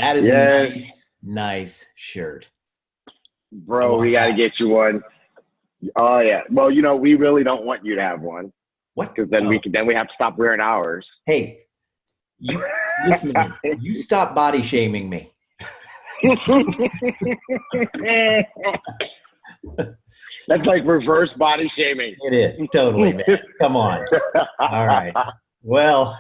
That is a Yes, nice, nice shirt. I bro, we want got to that. get you one. Oh yeah. Well, we really don't want you to have one What? because then Oh, we have to stop wearing ours. hey, you listen to me. You stop body shaming me. That's like reverse body shaming. It is totally, man. Come on. All right. Well,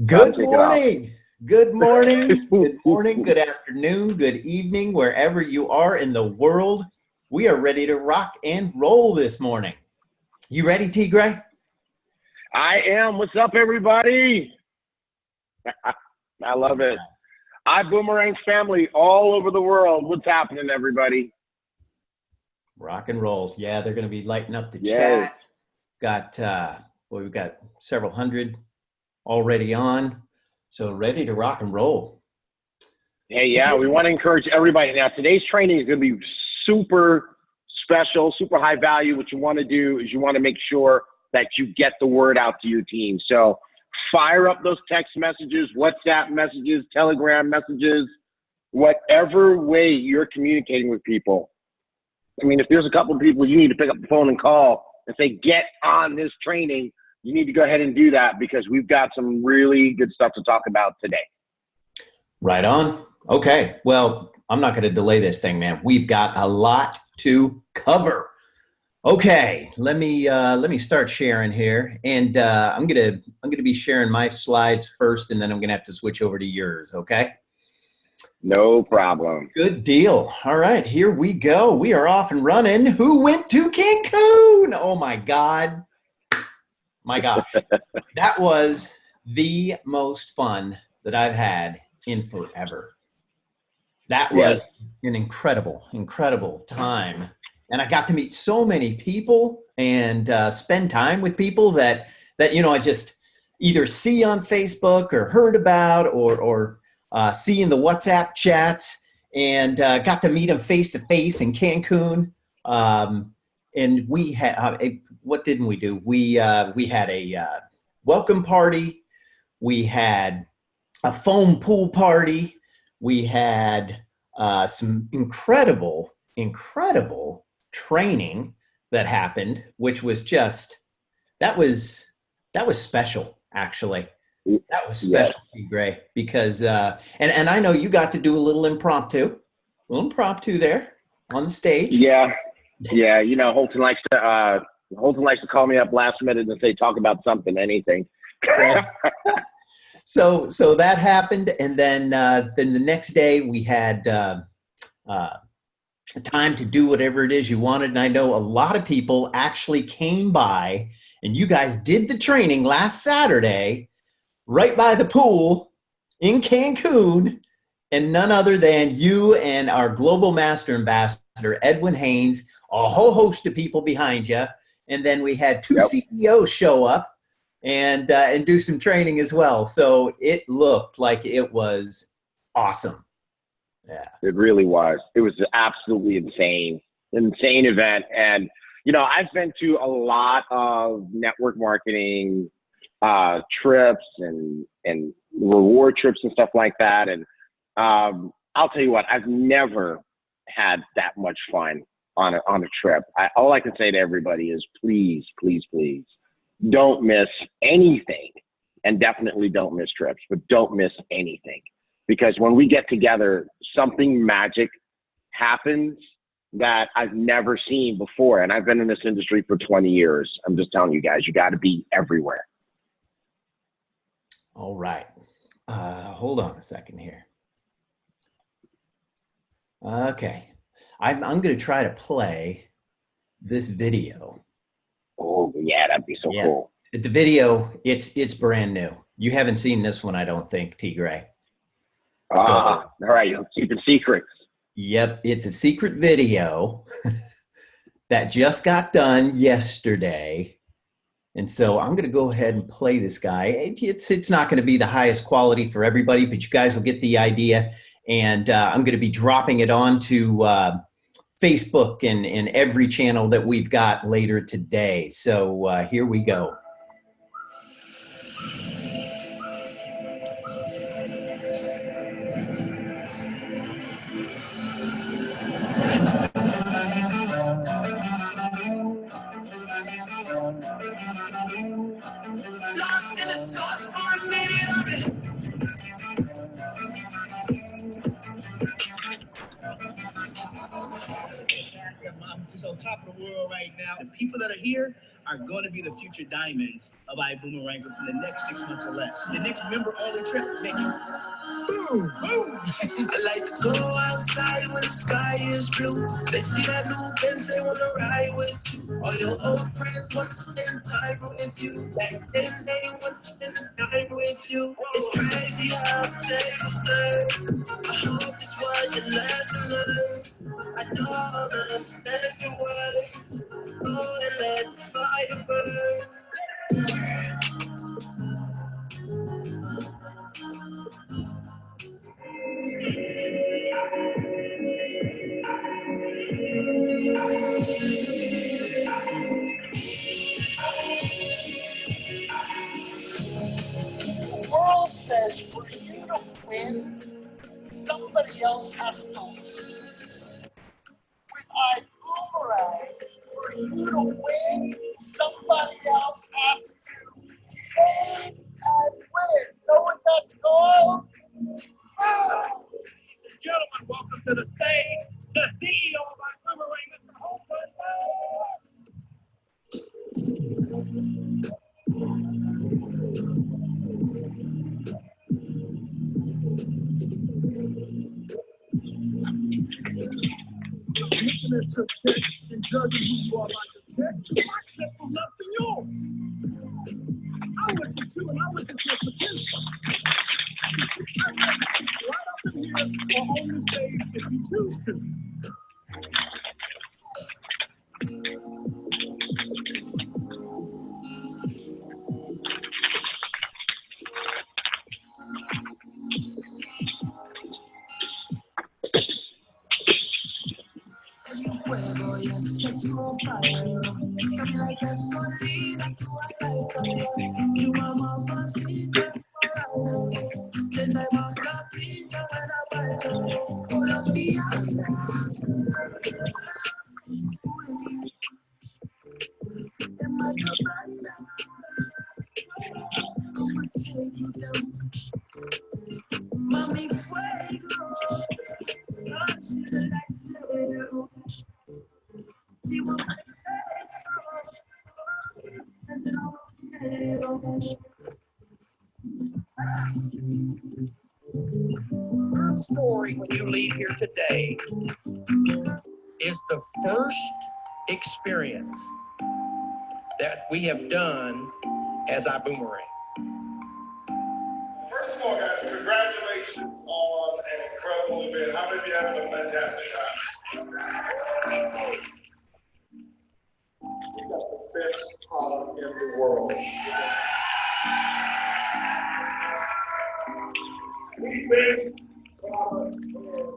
Gotta good kick it off. morning. Good morning. Good morning. Good afternoon. Good evening, wherever you are in the world. We are ready to rock and roll this morning. You ready, T. Gray? I am. What's up, everybody? I love it. Iboomerang family all over the world. What's happening, everybody? Rock and roll. Yeah, they're going to be lighting up the Yes. chat. We've got several hundred already on. So ready to rock and roll. Hey, yeah, we want to encourage everybody. Now, today's training is going to be super special, super high value. What you want to do is you want to make sure that you get the word out to your team. So fire up those text messages, WhatsApp messages, Telegram messages, whatever way you're communicating with people. I mean, if there's a couple of people you need to pick up the phone and call and say, get on this training, you need to go ahead and do that because we've got some really good stuff to talk about today. Right on. Okay. Well, I'm not going to delay this thing, man. We've got a lot to cover. Okay. Let me start sharing here, and I'm gonna be sharing my slides first, and then I'm gonna have to switch over to yours. Okay. No problem. Good deal. All right, here we go. We are off and running. Who went to Cancun? Oh my God. My gosh. That was the most fun that I've had in forever. That was an incredible, incredible time. And I got to meet so many people and spend time with people that I just either see on Facebook or heard about or see in the WhatsApp chats, and got to meet them face to face in Cancun. And we had what didn't we do? We had a welcome party. We had a foam pool party. We had some incredible training that happened, which was just that was special, actually. That was special, Gray, because and I know you got to do a little impromptu there on the stage. Yeah. Holton likes to call me up last minute and say talk about something, anything. So that happened, and then the next day we had time to do whatever it is you wanted. And I know a lot of people actually came by, and you guys did the training last Saturday right by the pool in Cancun, and none other than you and our global master ambassador, Edwin Haynes, a whole host of people behind you. And then we had two CEOs show up and do some training as well. So it looked like it was awesome. Yeah, it really was. It was absolutely insane event. And, I've been to a lot of network marketing trips and reward trips and stuff like that. And I'll tell you what, I've never had that much fun on a trip. All I can say to everybody is please, please, please don't miss anything, and definitely don't miss trips, but don't miss anything, because when we get together, something magic happens that I've never seen before. And I've been in this industry for 20 years. I'm just telling you guys, you got to be everywhere. All right. Hold on a second here. Okay. I'm going to try to play this video. Oh, yeah, that'd be so cool. The video, it's brand new. You haven't seen this one, I don't think, T. Gray. All right. You'll keep it secrets. Yep. It's a secret video that just got done yesterday. And so I'm going to go ahead and play this guy. It's not going to be the highest quality for everybody, but you guys will get the idea. And I'm going to be dropping it onto Facebook and every channel that we've got later today. So here we go. here are going to be the future diamonds of ibüümerang within the next 6 months or less. The next member-only trip, making boom, boom. I like to go outside when the sky is blue. They see that new Benz, they want to ride with you. All your old friends want to spend time with you. Back then, they want to spend the time with you. It's crazy how the tables turn. I hope this was your lesson learned. I don't understand your words. Oh, and let the fire burn. The world says for you to win, somebody else has to lose. With ibüümerang, for you to win, somebody else has to save and win. Know what that's called? Gentlemen, welcome to the stage, the CEO of ibüümerang, Mr. Holton. Infinite success in judging who you are by your check. My check was less than yours. I looked at you and I looked at your potential. Right up in here or on the stage if you choose to. Our story when you leave here today is the first experience that we have done as ibüümerang. First of all, guys, congratulations on an incredible event. How many of you having a fantastic time? We got the best product in the world. The best product in the world.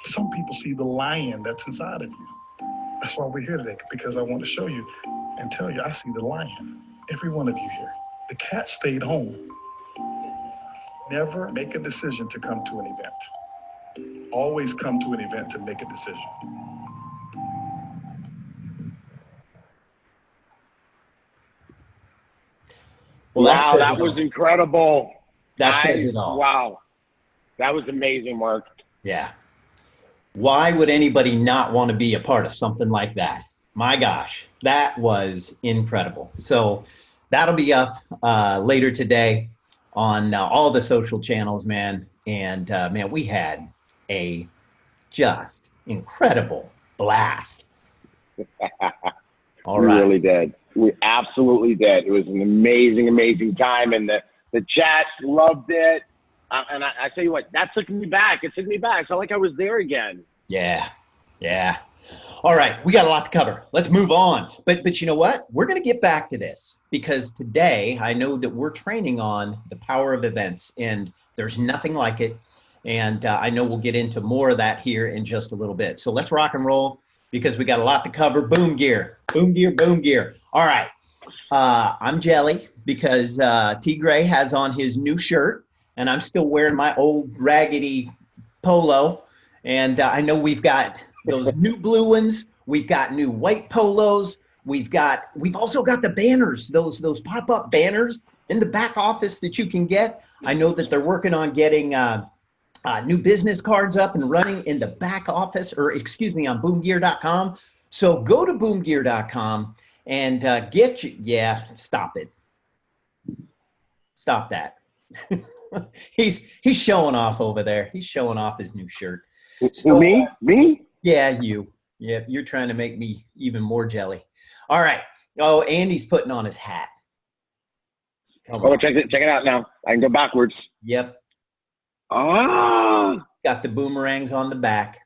Some people see the lion that's inside of you. That's why we're here today, because I want to show you and tell you I see the lion. Every one of you here. The cat stayed home. Never make a decision to come to an event. Always come to an event to make a decision. Well, Wow, that was incredible. That says it all. Wow. That was amazing, Mark. Yeah. Why would anybody not want to be a part of something like that? My gosh, that was incredible. So that'll be up later today on all the social channels, man. And man, we had a just incredible blast. All right. We really did. We absolutely did. It was an amazing, amazing time. And the chat loved it. And I tell you what, that took me back. It took me back. I felt like I was there again. Yeah. Yeah. All right. We got a lot to cover. Let's move on. But you know what? We're going to get back to this because today I know that we're training on the power of events and there's nothing like it. And I know we'll get into more of that here in just a little bit. So let's rock and roll because we got a lot to cover. Boom gear, boom gear, boom gear. All right. I'm jelly because T. Gray has on his new shirt. And I'm still wearing my old raggedy polo. And I know we've got those new blue ones. We've got new white polos. We've also got the banners, those pop-up banners in the back office that you can get. I know that they're working on getting new business cards up and running in the back office, or excuse me, on boomgear.com. So go to boomgear.com and get you. Yeah, stop it. Stop that. he's showing off over there. He's showing off his new shirt. So, Me? Yeah, you. Yeah, you're trying to make me even more jelly. All right. Oh, Andy's putting on his hat. Check it out now. I can go backwards. Yep. Ah. Got the boomerangs on the back.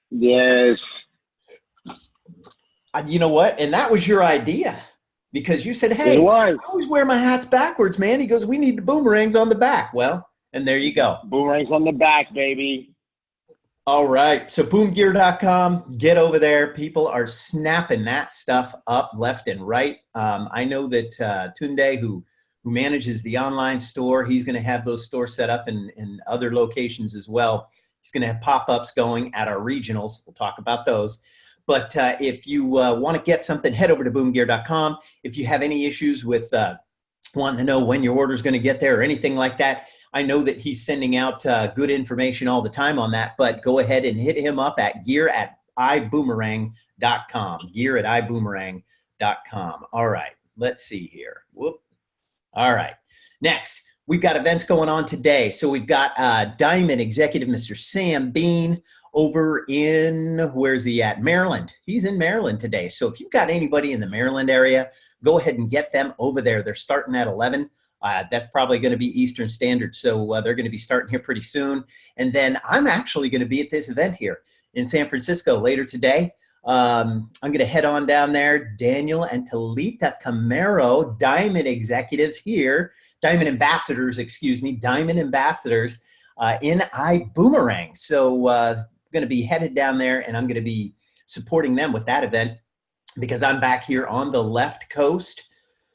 Yes. You know what? And that was your idea, because you said, hey, I always wear my hats backwards, man. He goes, we need the boomerangs on the back. Well, and there you go. Boomerangs on the back, baby. All right. So boomgear.com, get over there. People are snapping that stuff up left and right. I know that Tunde, who manages the online store, he's going to have those stores set up in other locations as well. He's going to have pop-ups going at our regionals. We'll talk about those. But if you want to get something, head over to boomgear.com. If you have any issues with wanting to know when your order is going to get there or anything like that, I know that he's sending out good information all the time on that. But go ahead and hit him up at gear@iboomerang.com. Gear@iboomerang.com. All right, let's see here. Whoop. All right. Next, we've got events going on today. So we've got Diamond Executive Mr. Sam Bean over in, where's he at? Maryland. He's in Maryland today. So if you've got anybody in the Maryland area, go ahead and get them over there. They're starting at 11. That's probably going to be Eastern Standard. So they're going to be starting here pretty soon. And then I'm actually going to be at this event here in San Francisco later today. I'm going to head on down there. Daniel and Talita Camaro, Diamond executives here, Diamond ambassadors, excuse me, Diamond ambassadors in iboomerang. So I'm going to be headed down there, and I'm going to be supporting them with that event because I'm back here on the left coast.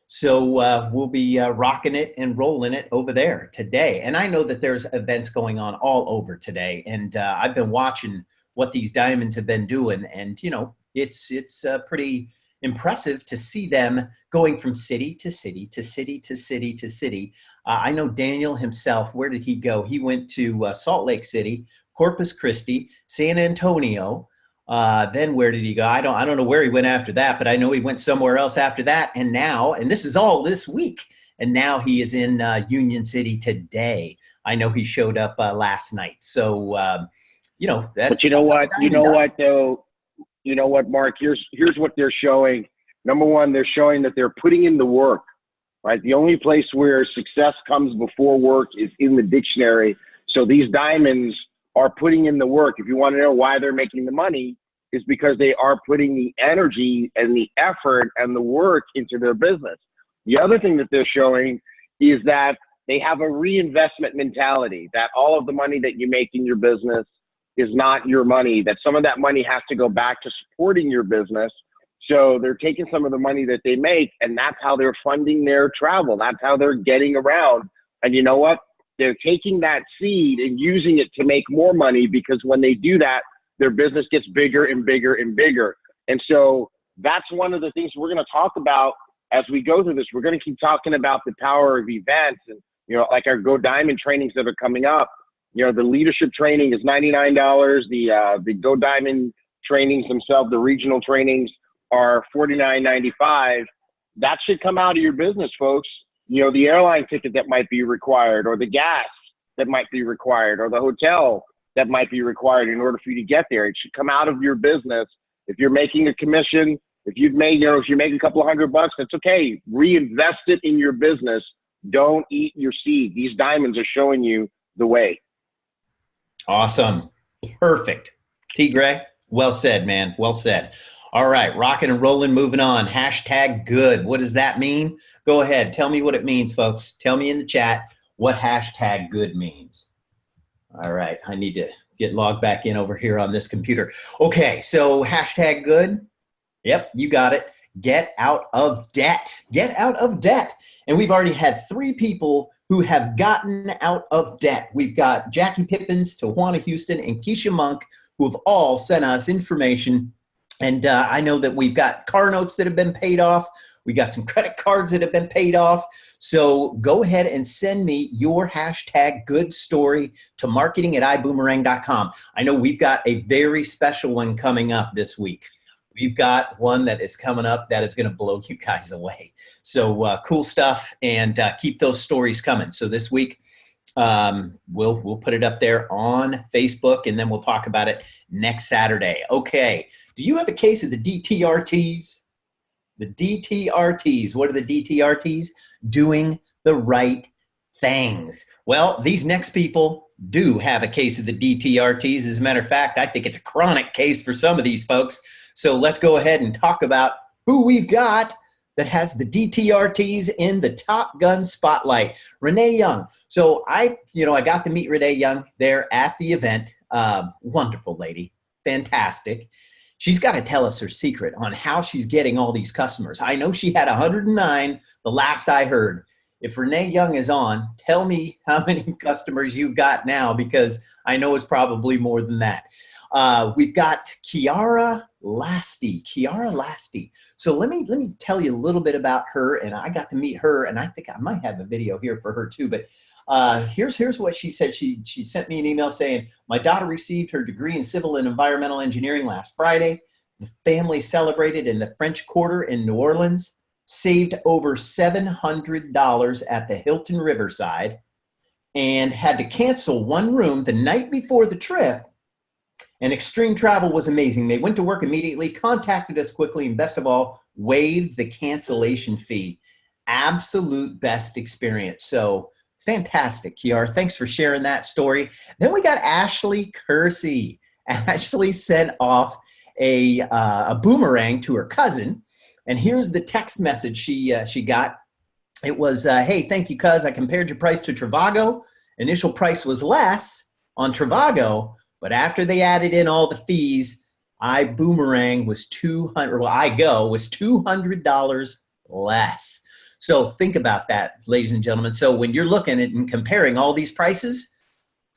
So we'll be rocking it and rolling it over there today. And I know that there's events going on all over today, and I've been watching what these diamonds have been doing. And, you know, it's pretty impressive to see them going from city to city to city to city to city. I know Daniel himself, where did he go? He went to Salt Lake City, Corpus Christi, San Antonio. Then where did he go? I don't know where he went after that, but I know he went somewhere else after that. And now, and this is all this week, and now he is in Union City today. I know he showed up last night. So, you know, that's, but you know what? You know what, though? You know what, Mark? Here's what they're showing. Number one, they're showing that they're putting in the work, right? The only place where success comes before work is in the dictionary. So these diamonds are putting in the work. If you want to know why they're making the money, is because they are putting the energy and the effort and the work into their business. The other thing that they're showing is that they have a reinvestment mentality, that all of the money that you make in your business is not your money, that some of that money has to go back to supporting your business. So they're taking some of the money that they make, and that's how they're funding their travel. That's how they're getting around. And you know what? They're taking that seed and using it to make more money, because when they do that, their business gets bigger and bigger and bigger. And so that's one of the things we're going to talk about as we go through this. We're going to keep talking about the power of events, and, you know, like our Go Diamond trainings that are coming up. You know, the leadership training is $99. The Go Diamond trainings themselves, the regional trainings, are $49.95. That should come out of your business, folks. You know, the airline ticket that might be required, or the gas that might be required, or the hotel that might be required in order for you to get there. It should come out of your business. If you're making a commission, if you've made, you know, if you're making a couple of $100, that's okay. Reinvest it in your business. Don't eat your seed. These diamonds are showing you the way. Awesome. Perfect. T. Gray, well said, man. Well said. All right, rocking and rolling, moving on. Hashtag good. What does that mean? Go ahead. Tell me what it means, folks. Tell me in the chat what hashtag good means. All right, I need to get logged back in over here on this computer. Okay, so hashtag good. Yep, you got it. Get out of debt. Get out of debt. And we've already had 3 people who have gotten out of debt. We've got Jackie Pippins, Tawana Houston, and Keisha Monk, who have all sent us information. And I know that we've got car notes that have been paid off. We got some credit cards that have been paid off. So go ahead and send me your hashtag good story to marketing@iboomerang.com. I know we've got a very special one coming up this week. We've got one that is coming up that is going to blow you guys away. So cool stuff, and keep those stories coming. So this week, we'll put it up there on Facebook, and then we'll talk about it next Saturday. Okay. Do you have a case of the DTRTs? The DTRTs. What are the DTRTs? Doing the right things. Well, these next people do have a case of the DTRTs. As a matter of fact, I think it's a chronic case for some of these folks. So let's go ahead and talk about who we've got that has the DTRTs in the Top Gun spotlight. Renee Young. So I got to meet Renee Young there at the event. Wonderful lady. Fantastic. She's got to tell us her secret on how she's getting all these customers. I know she had 109 the last I heard. If Renee Young is on, tell me how many customers you've got now, because I know it's probably more than that. We've got Kiara Lasty. So let me tell you a little bit about her, and I got to meet her, and I think I might have a video here for her too, but here's what she said. She sent me an email saying, my daughter received her degree in civil and environmental engineering last Friday. The family celebrated in the French Quarter in New Orleans, saved over $700 at the Hilton Riverside, and had to cancel one room the night before the trip. And extreme travel was amazing. They went to work immediately, contacted us quickly, and best of all, waived the cancellation fee. Absolute best experience. So fantastic, Kiara. Thanks for sharing that story. Then we got Ashley Kersey. Ashley sent off a boomerang to her cousin. And here's the text message she got. It was, hey, thank you, cuz. I compared your price to Trivago. Initial price was less on Trivago, but after they added in all the fees, iboomerang was $200 less. So think about that, ladies and gentlemen. So when you're looking at and comparing all these prices,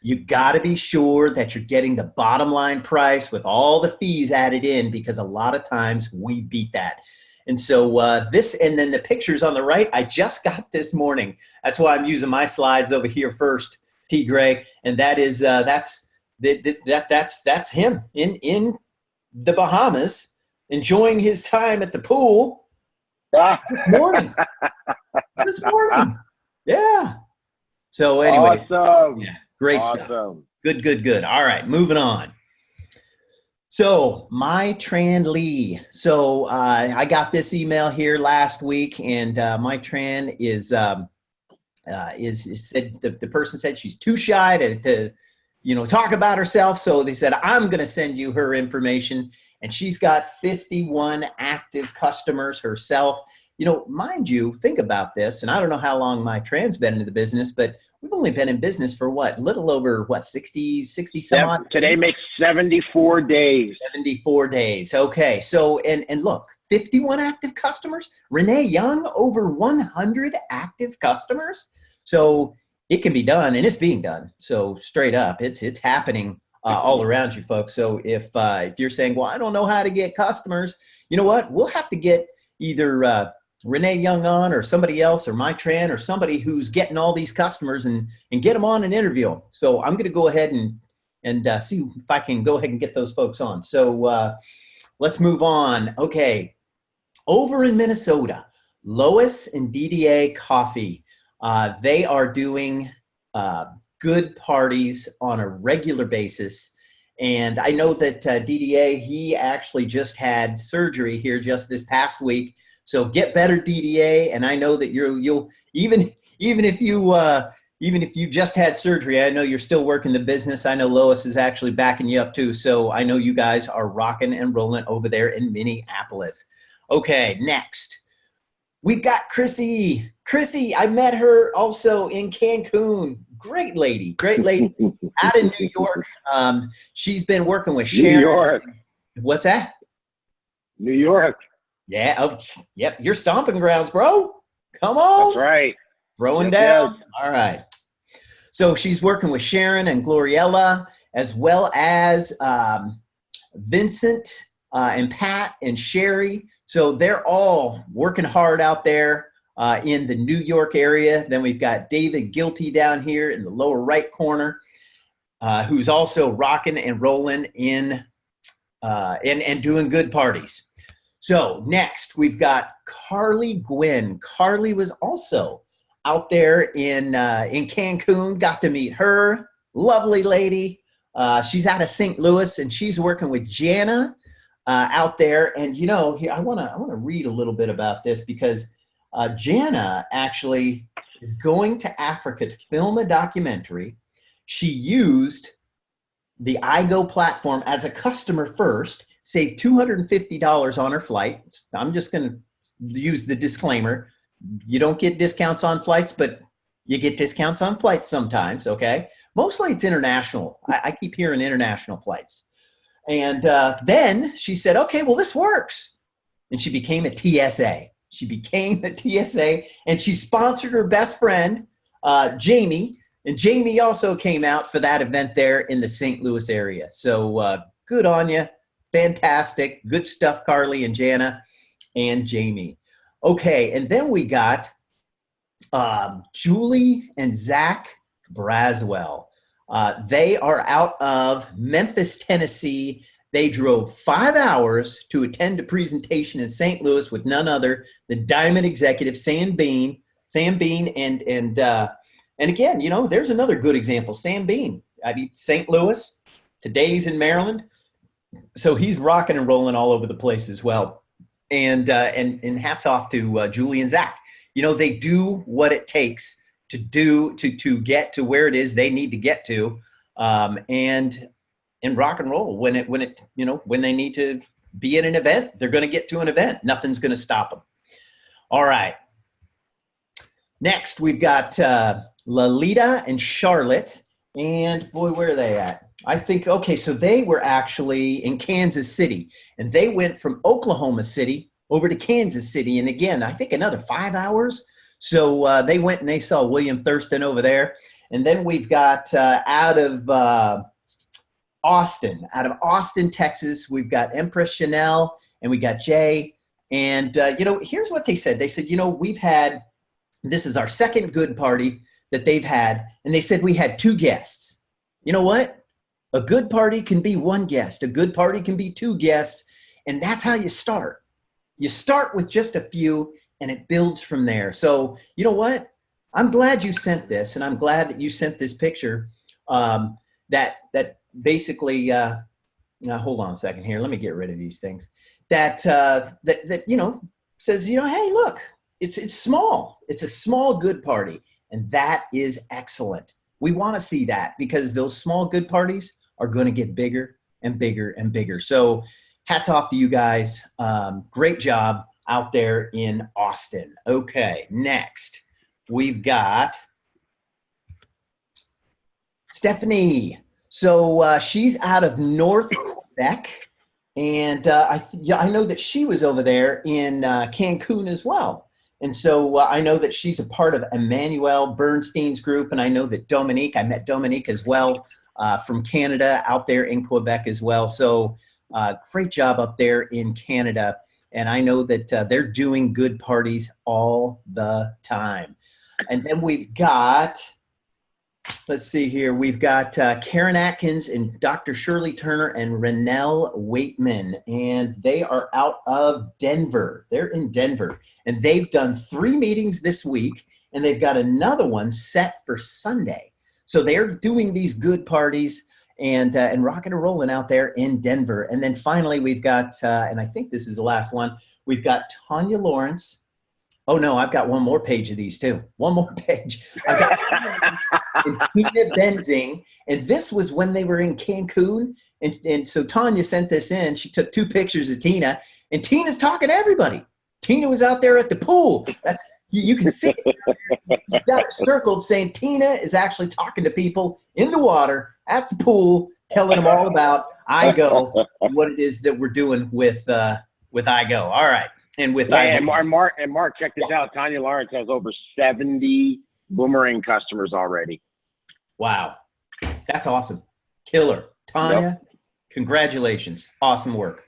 you got to be sure that you're getting the bottom line price with all the fees added in, because a lot of times we beat that. And so and then the pictures on the right, I just got this morning. That's why I'm using my slides over here first, T. Gray, and that is that's him in the Bahamas, enjoying his time at the pool this morning. This morning, yeah. So anyway, awesome. Yeah, great stuff. Good. All right, moving on. So my Tran Lee. So I got this email here last week, and my Tran is said the person said she's too shy to talk about herself. So they said, I'm going to send you her information, and she's got 51 active customers herself. Mind you, think about this, and I don't know how long my Tran's been into the business, but we've only been in business for little over 60 some odd days? Today makes 74 days. 74 days. Okay. So, and look, 51 active customers. Renee Young, over 100 active customers. So it can be done, and it's being done. So straight up, it's happening all around you, folks. So if you're saying, well, I don't know how to get customers, you know what? We'll have to get either Renee Young on, or somebody else, or my Tran, or somebody who's getting all these customers and get them on and interview them. So I'm going to go ahead and see if I can go ahead and get those folks on. So let's move on. Okay. Over in Minnesota, Lois and DDA Coffee. They are doing good parties on a regular basis. And I know that DDA, he actually just had surgery here just this past week. So get better, DDA. And I know that you'll even if you just had surgery, I know you're still working the business. I know Lois is actually backing you up too. So I know you guys are rocking and rolling over there in Minneapolis. Okay, next. We've got Chrissy. Chrissy, I met her also in Cancun. Great lady out in New York. She's been working with Sharon. New York. What's that? New York. Yeah. Yep. Your stomping grounds, bro. Come on. That's right. Throwing down. Yes. All right. So she's working with Sharon and Gloriella, as well as Vincent and Pat and Sherry. So they're all working hard out there in the New York area. Then we've got David Guilty down here in the lower right corner, who's also rocking and rolling in and doing good parties. So next we've got Carly Gwyn. Carly was also out there in Cancun. Got to meet her. Lovely lady. She's out of St. Louis, and she's working with Jana out there. And you know, here I wanna read a little bit about this because Jana actually is going to Africa to film a documentary. She used the iGo platform as a customer first, saved $250 on her flight. I'm just going to use the disclaimer. You don't get discounts on flights, but you get discounts on flights sometimes, okay? Mostly it's international. I keep hearing international flights. And then she said, okay, well, this works. And she became a TSA. She became a TSA, and she sponsored her best friend, Jamie. And Jamie also came out for that event there in the St. Louis area. So good on you. Fantastic. Good stuff, Carly and Jana and Jamie. Okay, and then we got Julie and Zach Braswell. They are out of Memphis, Tennessee. They drove 5 hours to attend a presentation in St. Louis with none other than Diamond executive Sam Bean. And again, you know, there's another good example. Sam Bean, I mean, St. Louis, today's in Maryland. So he's rocking and rolling all over the place as well. And hats off to Julie and Zach. You know, they do what it takes to get to where it is they need to get to, and rock and roll. When they need to be in an event, they're going to get to an event. Nothing's going to stop them. All right. Next, we've got Lolita and Charlotte. And boy, where are they at? I think, okay, so they were actually in Kansas City. And they went from Oklahoma City over to Kansas City. And again, I think another 5 hours. So they went and they saw William Thurston over there. And then we've got out of Austin, Texas, we've got Empress Chanel and we got Jay. And, here's what they said. They said, this is our second good party that they've had. And they said we had 2 guests. You know what? A good party can be 1 guest. A good party can be 2 guests. And that's how you start. You start with just a few and it builds from there. So you know what? I'm glad you sent this, and I'm glad that you sent this picture that basically, hold on a second here. Let me get rid of these things. That says, hey, look, it's small. It's a small good party, and that is excellent. We want to see that because those small good parties are going to get bigger and bigger and bigger. So hats off to you guys. Great job out there in Austin. Okay, next we've got Stephanie. So she's out of North Quebec, and I know that she was over there in Cancun as well. And so I know that she's a part of Emmanuel Bernstein's group, and I know that I met Dominique as well from Canada out there in Quebec as well. So great job up there in Canada. And I know that they're doing good parties all the time. And then we've got, let's see here, we've got Karen Atkins and Dr. Shirley Turner and Renelle Waitman. And they are out of Denver. They're in Denver. And they've done 3 meetings this week. And they've got another one set for Sunday. So they're doing these good parties and rocking and rolling out there in Denver. And then finally, we've got, and I think this is the last one, we've got Tanya Lawrence. Oh, no, I've got one more page of these, too. One more page. I've got and Tina Benzing, and this was when they were in Cancun. And so Tanya sent this in. She took 2 pictures of Tina, and Tina's talking to everybody. Tina was out there at the pool. That's you can see it. You've got it circled saying Tina is actually talking to people in the water at the pool, telling them all about iGo and what it is that we're doing with iGo. All right. And with iGo. And Mark, check this out. Tanya Lawrence has over 70 Boomerang customers already. Wow. That's awesome. Killer. Tanya, Congratulations. Awesome work.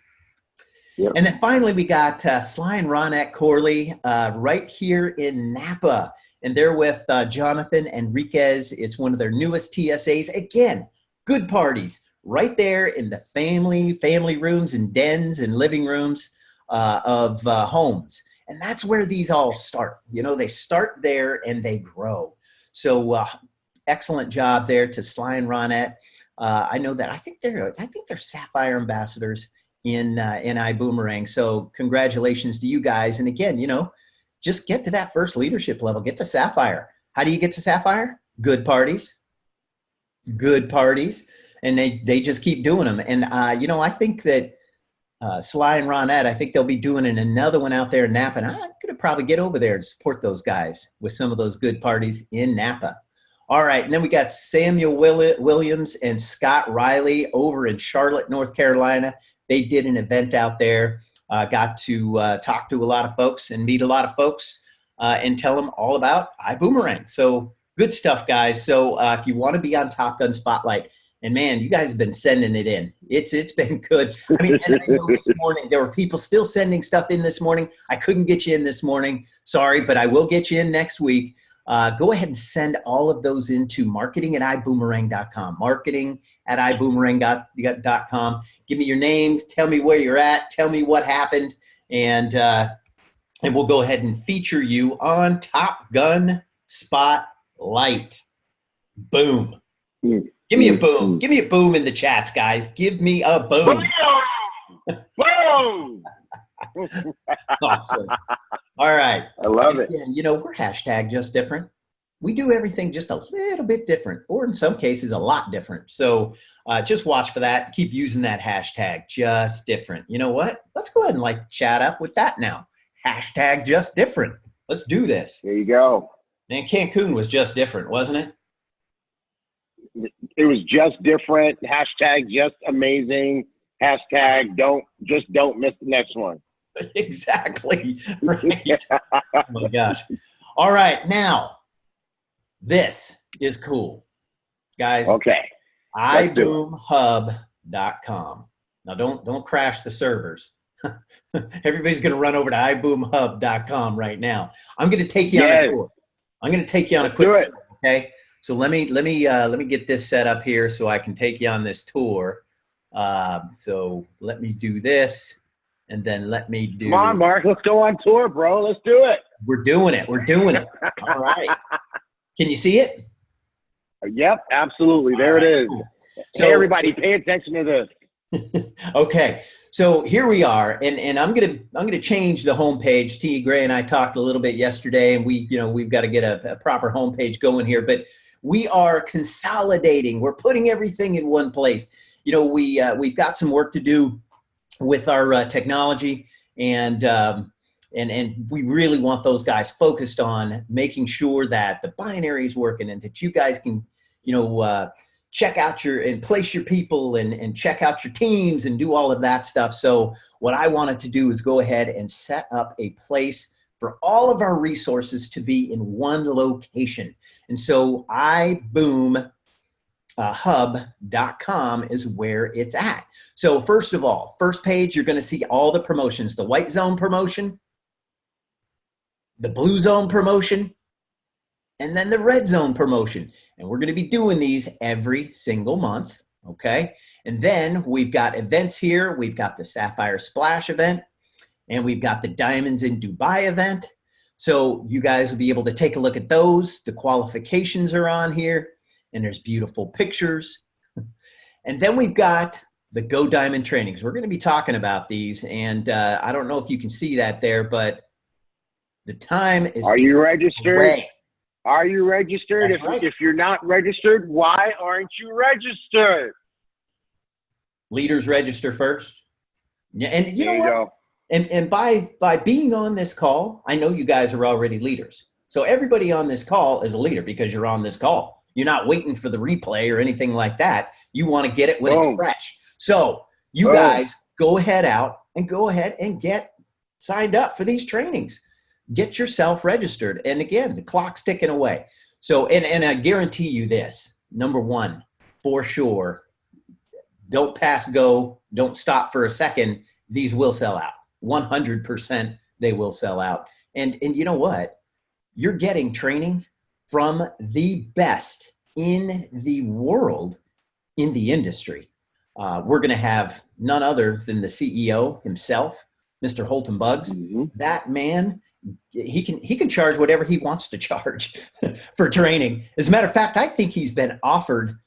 Yep. And then finally, we got Sly and Ronette Corley right here in Napa. And they're with Jonathan Enriquez. It's one of their newest TSAs. Again, good parties right there in the family rooms and dens and living rooms of homes. And that's where these all start. You know, they start there and they grow. So excellent job there to Sly and Ronette. I know that I think they're Sapphire ambassadors in iboomerang. So congratulations to you guys. And again, you know, just get to that first leadership level. Get to Sapphire. How do you get to Sapphire? Good parties. Good parties. And they just keep doing them. And, you know, I think that Sly and Ronette, I think they'll be doing another one out there in Napa. And I'm going to probably get over there to support those guys with some of those good parties in Napa. All right. And then we got Samuel Williams and Scott Riley over in Charlotte, North Carolina. They did an event out there. Got to talk to a lot of folks and meet a lot of folks and tell them all about iboomerang. So good stuff, guys. So if you want to be on Top Gun Spotlight, and man, you guys have been sending it in. It's been good. I mean, and I know this morning there were people still sending stuff in this morning. I couldn't get you in this morning. Sorry, but I will get you in next week. Go ahead and send all of those into marketing@iboomerang.com. Marketing@iboomerang.com. Give me your name. Tell me where you're at. Tell me what happened. And we'll go ahead and feature you on Top Gun Spotlight. Boom. Give me a boom. Give me a boom in the chats, guys. Give me a boom. Boom! Awesome. All right. I love it. Again, you know, we're #JustDifferent. We do everything just a little bit different, or in some cases, a lot different. So just watch for that. Keep using that hashtag, just different. You know what? Let's go ahead and like chat up with that now. Hashtag just different. Let's do this. There you go. Man, Cancun was just different, wasn't it? It was just different. Hashtag just amazing. Hashtag don't miss the next one. Exactly. Right. Oh my gosh. All right. Now, this is cool. Guys. Okay. iboomhub.com. Now don't crash the servers. Everybody's going to run over to iboomhub.com right now. I'm going to take you on a tour. I'm going to take you on a quick tour, okay? So let me get this set up here so I can take you on this tour. So let me do this, and then let me do. Come on, Mark. Let's go on tour, bro. Let's do it. We're doing it. We're doing it. All right. Can you see it? Yep, absolutely. There it is. Cool. So hey, everybody, pay attention to this. Okay. So here we are, and I'm gonna change the homepage. T. Gray and I talked a little bit yesterday, and we've got to get a proper homepage going here, but we are consolidating. We're putting everything in one place. You know, we've got some work to do with our technology, and we really want those guys focused on making sure that the binary is working and that you guys can, check out and place your people and check out your teams and do all of that stuff. So what I wanted to do is go ahead and set up a place for all of our resources to be in one location. And so iboomhub.com is where it's at. So first of all, first page, you're going to see all the promotions, the white zone promotion, the blue zone promotion, and then the red zone promotion. And we're going to be doing these every single month, okay? And then we've got events here. We've got the Sapphire Splash event, and we've got the Diamonds in Dubai event. So you guys will be able to take a look at those. The qualifications are on here, and there's beautiful pictures. And then we've got the Go Diamond trainings. We're going to be talking about these, and I don't know if you can see that there, but the time is. Are you registered? Away. Are you registered? If you're not registered, why aren't you registered? Leaders register first. Yeah, and you know what? Go. And by being on this call, I know you guys are already leaders. So everybody on this call is a leader because you're on this call. You're not waiting for the replay or anything like that. You want to get it when it's fresh. So you guys go ahead and get signed up for these trainings. Get yourself registered. And again, the clock's ticking away. So, and I guarantee you this, number one, for sure, don't pass go, don't stop for a second, these will sell out. 100% they will sell out. And you know what? You're getting training from the best in the world in the industry. We're going to have none other than the CEO himself, Mr. Holton Buggs. Mm-hmm. That man, he can charge whatever he wants to charge for training. As a matter of fact, I think he's been offered,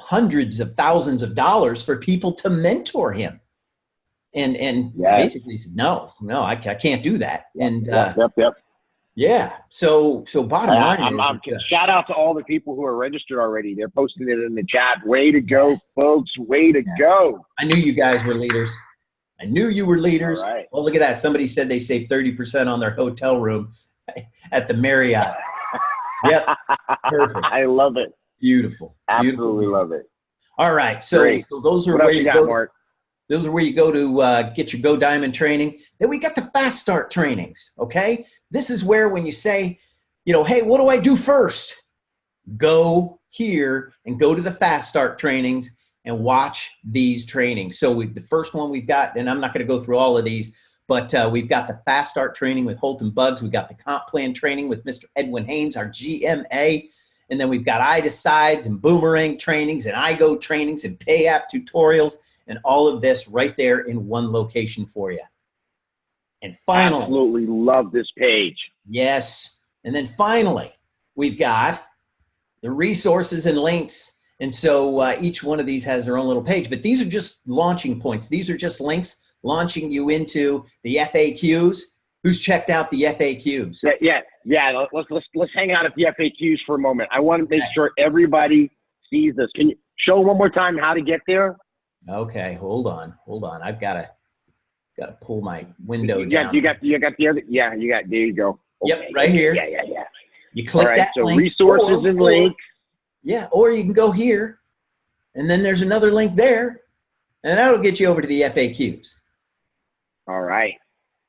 hundreds of thousands of dollars for people to mentor him. And basically said, no, I can't do that. And Yep. yeah. So bottom line is shout out to all the people who are registered already. They're posting it in the chat. Way to go, folks. Way to go. I knew you guys were leaders. I knew you were leaders. All right. Well, look at that. Somebody said they saved 30% on their hotel room at the Marriott. Yep. Perfect. I love it. Beautiful. Absolutely love it. All right. So those are where you got, go. Mark? Those are where you go to get your Go Diamond training. Then we got the Fast Start trainings, okay? This is where when you say, hey, what do I do first? Go here and go to the Fast Start trainings and watch these trainings. So the first one we've got, and I'm not going to go through all of these, but we've got the Fast Start training with Holton Buggs. We've got the Comp Plan training with Mr. Edwin Haynes, our GMA. And then we've got I Decide and Boomerang trainings and iGo trainings and Pay App tutorials and all of this right there in one location for you. And finally, absolutely love this page. Yes. And then finally, we've got the resources and links. And so each one of these has their own little page, but these are just launching points. These are just links launching you into the FAQs. Who's checked out the FAQs? Yeah. Let's hang out at the FAQs for a moment. I want to make sure everybody sees this. Can you show one more time how to get there? Okay, hold on. I've got to pull my window down. You got the other. Yeah, you got. There you go. Okay. Yep, right here. Yeah. You click that so link. Resources and links. Yeah, or you can go here, and then there's another link there, and that'll get you over to the FAQs. All right,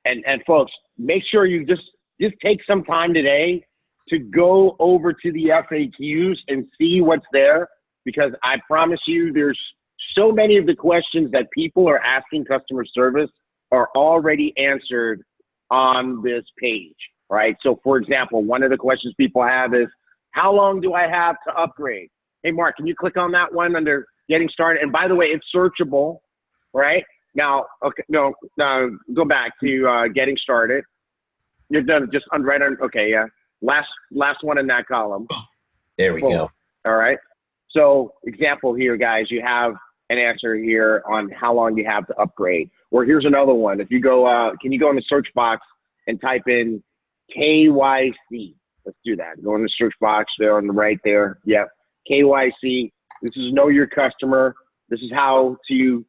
and folks, make sure you just take some time today to go over to the FAQs and see what's there, because I promise you, there's so many of the questions that people are asking customer service are already answered on this page, right? So for example, one of the questions people have is, how long do I have to upgrade? Hey, Mark, can you click on that one under getting started? And by the way, it's searchable, right? Now, okay, no, go back to getting started. You're done just right on, okay, yeah. Last one in that column. There we go. All right. So example here, guys, you have an answer here on how long you have to upgrade. Or here's another one. If you go, can you go in the search box and type in KYC? Let's do that. Go in the search box there on the right there. Yep. KYC. This is know your customer. This is how to,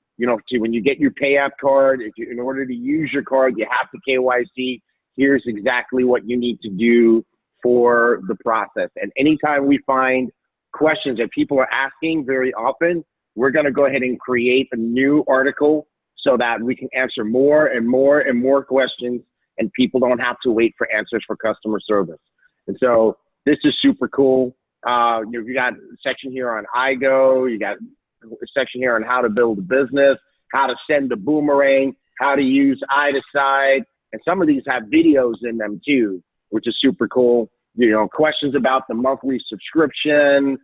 when you get your pay app card, in order to use your card, you have to KYC. Here's exactly what you need to do for the process. And anytime we find questions that people are asking very often, we're going to go ahead and create a new article so that we can answer more and more and more questions, and people don't have to wait for answers for customer service. And so this is super cool. You got a section here on iGo. You got a section here on how to build a business, how to send a boomerang, how to use I Decide. And some of these have videos in them too, which is super cool. Questions about the monthly subscription,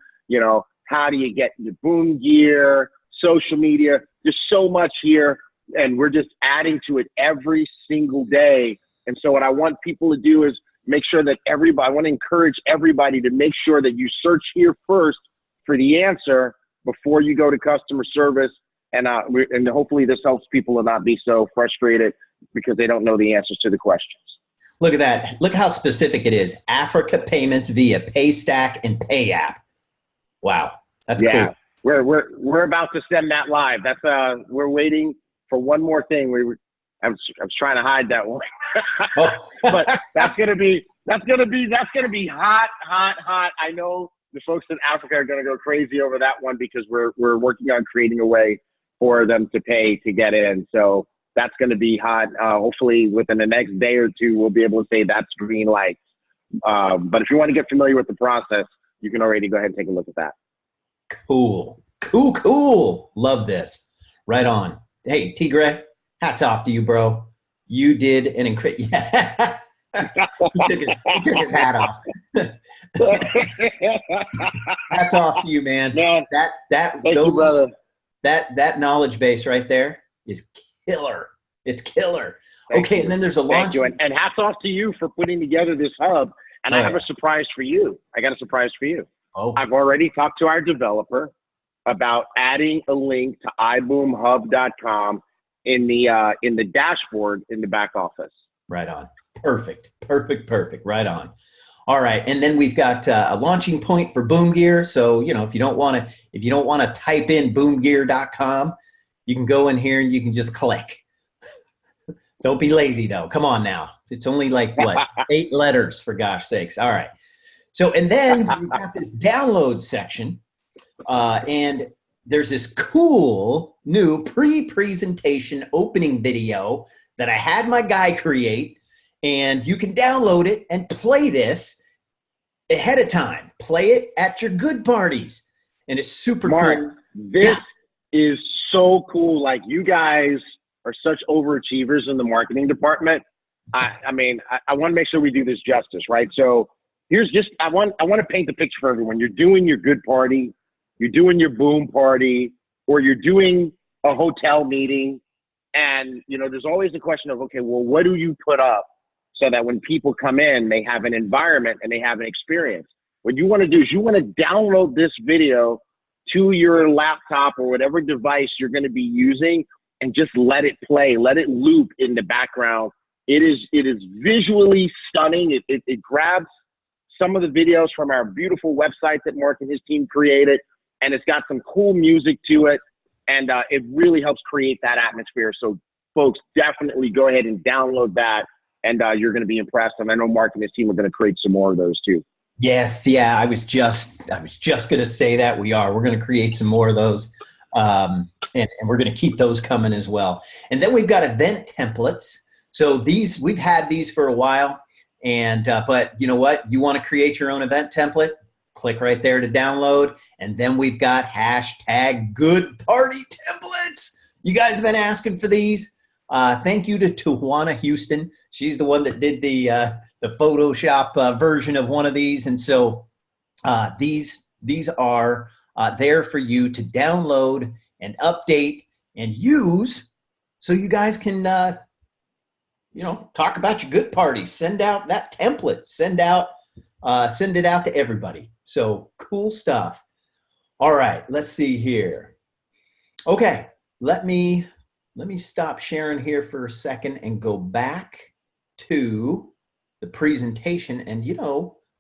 how do you get your boom gear, social media. There's so much here, and we're just adding to it every single day. And so what I want people to do is make sure that I want to encourage everybody to make sure that you search here first for the answer before you go to customer service. And hopefully this helps people to not be so frustrated because they don't know the answers to the questions. Look at that. Look how specific it is. Africa payments via PayStack and PayApp. Wow. That's cool. We're about to send that live. That's we're waiting for one more thing. I was trying to hide that one. But that's gonna be hot. I know the folks in Africa are gonna go crazy over that one because we're working on creating a way for them to pay to get in. So that's gonna be hot. Hopefully within the next day or two, we'll be able to say that's green light. But if you want to get familiar with the process, you can already go ahead and take a look at that. Cool. Love this. Right on. hey, Tigre, hats off to you, bro. You did an incredible. Yeah. he took his hat off. Hats off to you, man. Thank you, brother. That knowledge base right there is killer. It's killer. Thank you. And then there's a launch. Thank you. And hats off to you for putting together this hub. And I have a surprise for you. I got a surprise for you. Oh. I've already talked to our developer about adding a link to iboomhub.com in the dashboard in the back office. Right on. Perfect. Right on. All right. And then we've got a launching point for Boom Gear. So, you know, if you don't want to type in boomgear.com, you can go in here and you can just click. Don't be lazy though. Come on now. It's only like what, 8 letters for gosh sakes. All right. So, and then we've got this download section, and there's this cool new pre-presentation opening video that I had my guy create, and you can download it and play this ahead of time. Play it at your good parties, and it's super cool. This is so cool. Like, you guys are such overachievers in the marketing department. I mean, I want to make sure we do this justice, right? So here's just, I want to paint the picture for everyone. You're doing your good party, you're doing your boom party, or you're doing a hotel meeting. And, you know, there's always the question of, okay, well, what do you put up so that when people come in, they have an environment and they have an experience? What you want to do is you want to download this video to your laptop or whatever device you're going to be using and just let it play, let it loop in the background. It is visually stunning. It grabs some of the videos from our beautiful website that Mark and his team created, and it's got some cool music to it, and it really helps create that atmosphere. So folks, definitely go ahead and download that, and you're going to be impressed. And I know Mark and his team are going to create some more of those too. Yes, yeah, I was just going to say that we're going to create some more of those, and we're going to keep those coming as well. And then we've got event templates. So we've had these for a while, and but you know what? You want to create your own event template? Click right there to download, and then we've got hashtag good party templates. You guys have been asking for these. Thank you to Tawana Houston. She's the one that did the Photoshop version of one of these, and so these are there for you to download and update and use, so you guys can talk about your good parties. Send out that template. Send it out to everybody. So cool stuff. All right, let's see here. Okay, let me stop sharing here for a second and go back to the presentation. And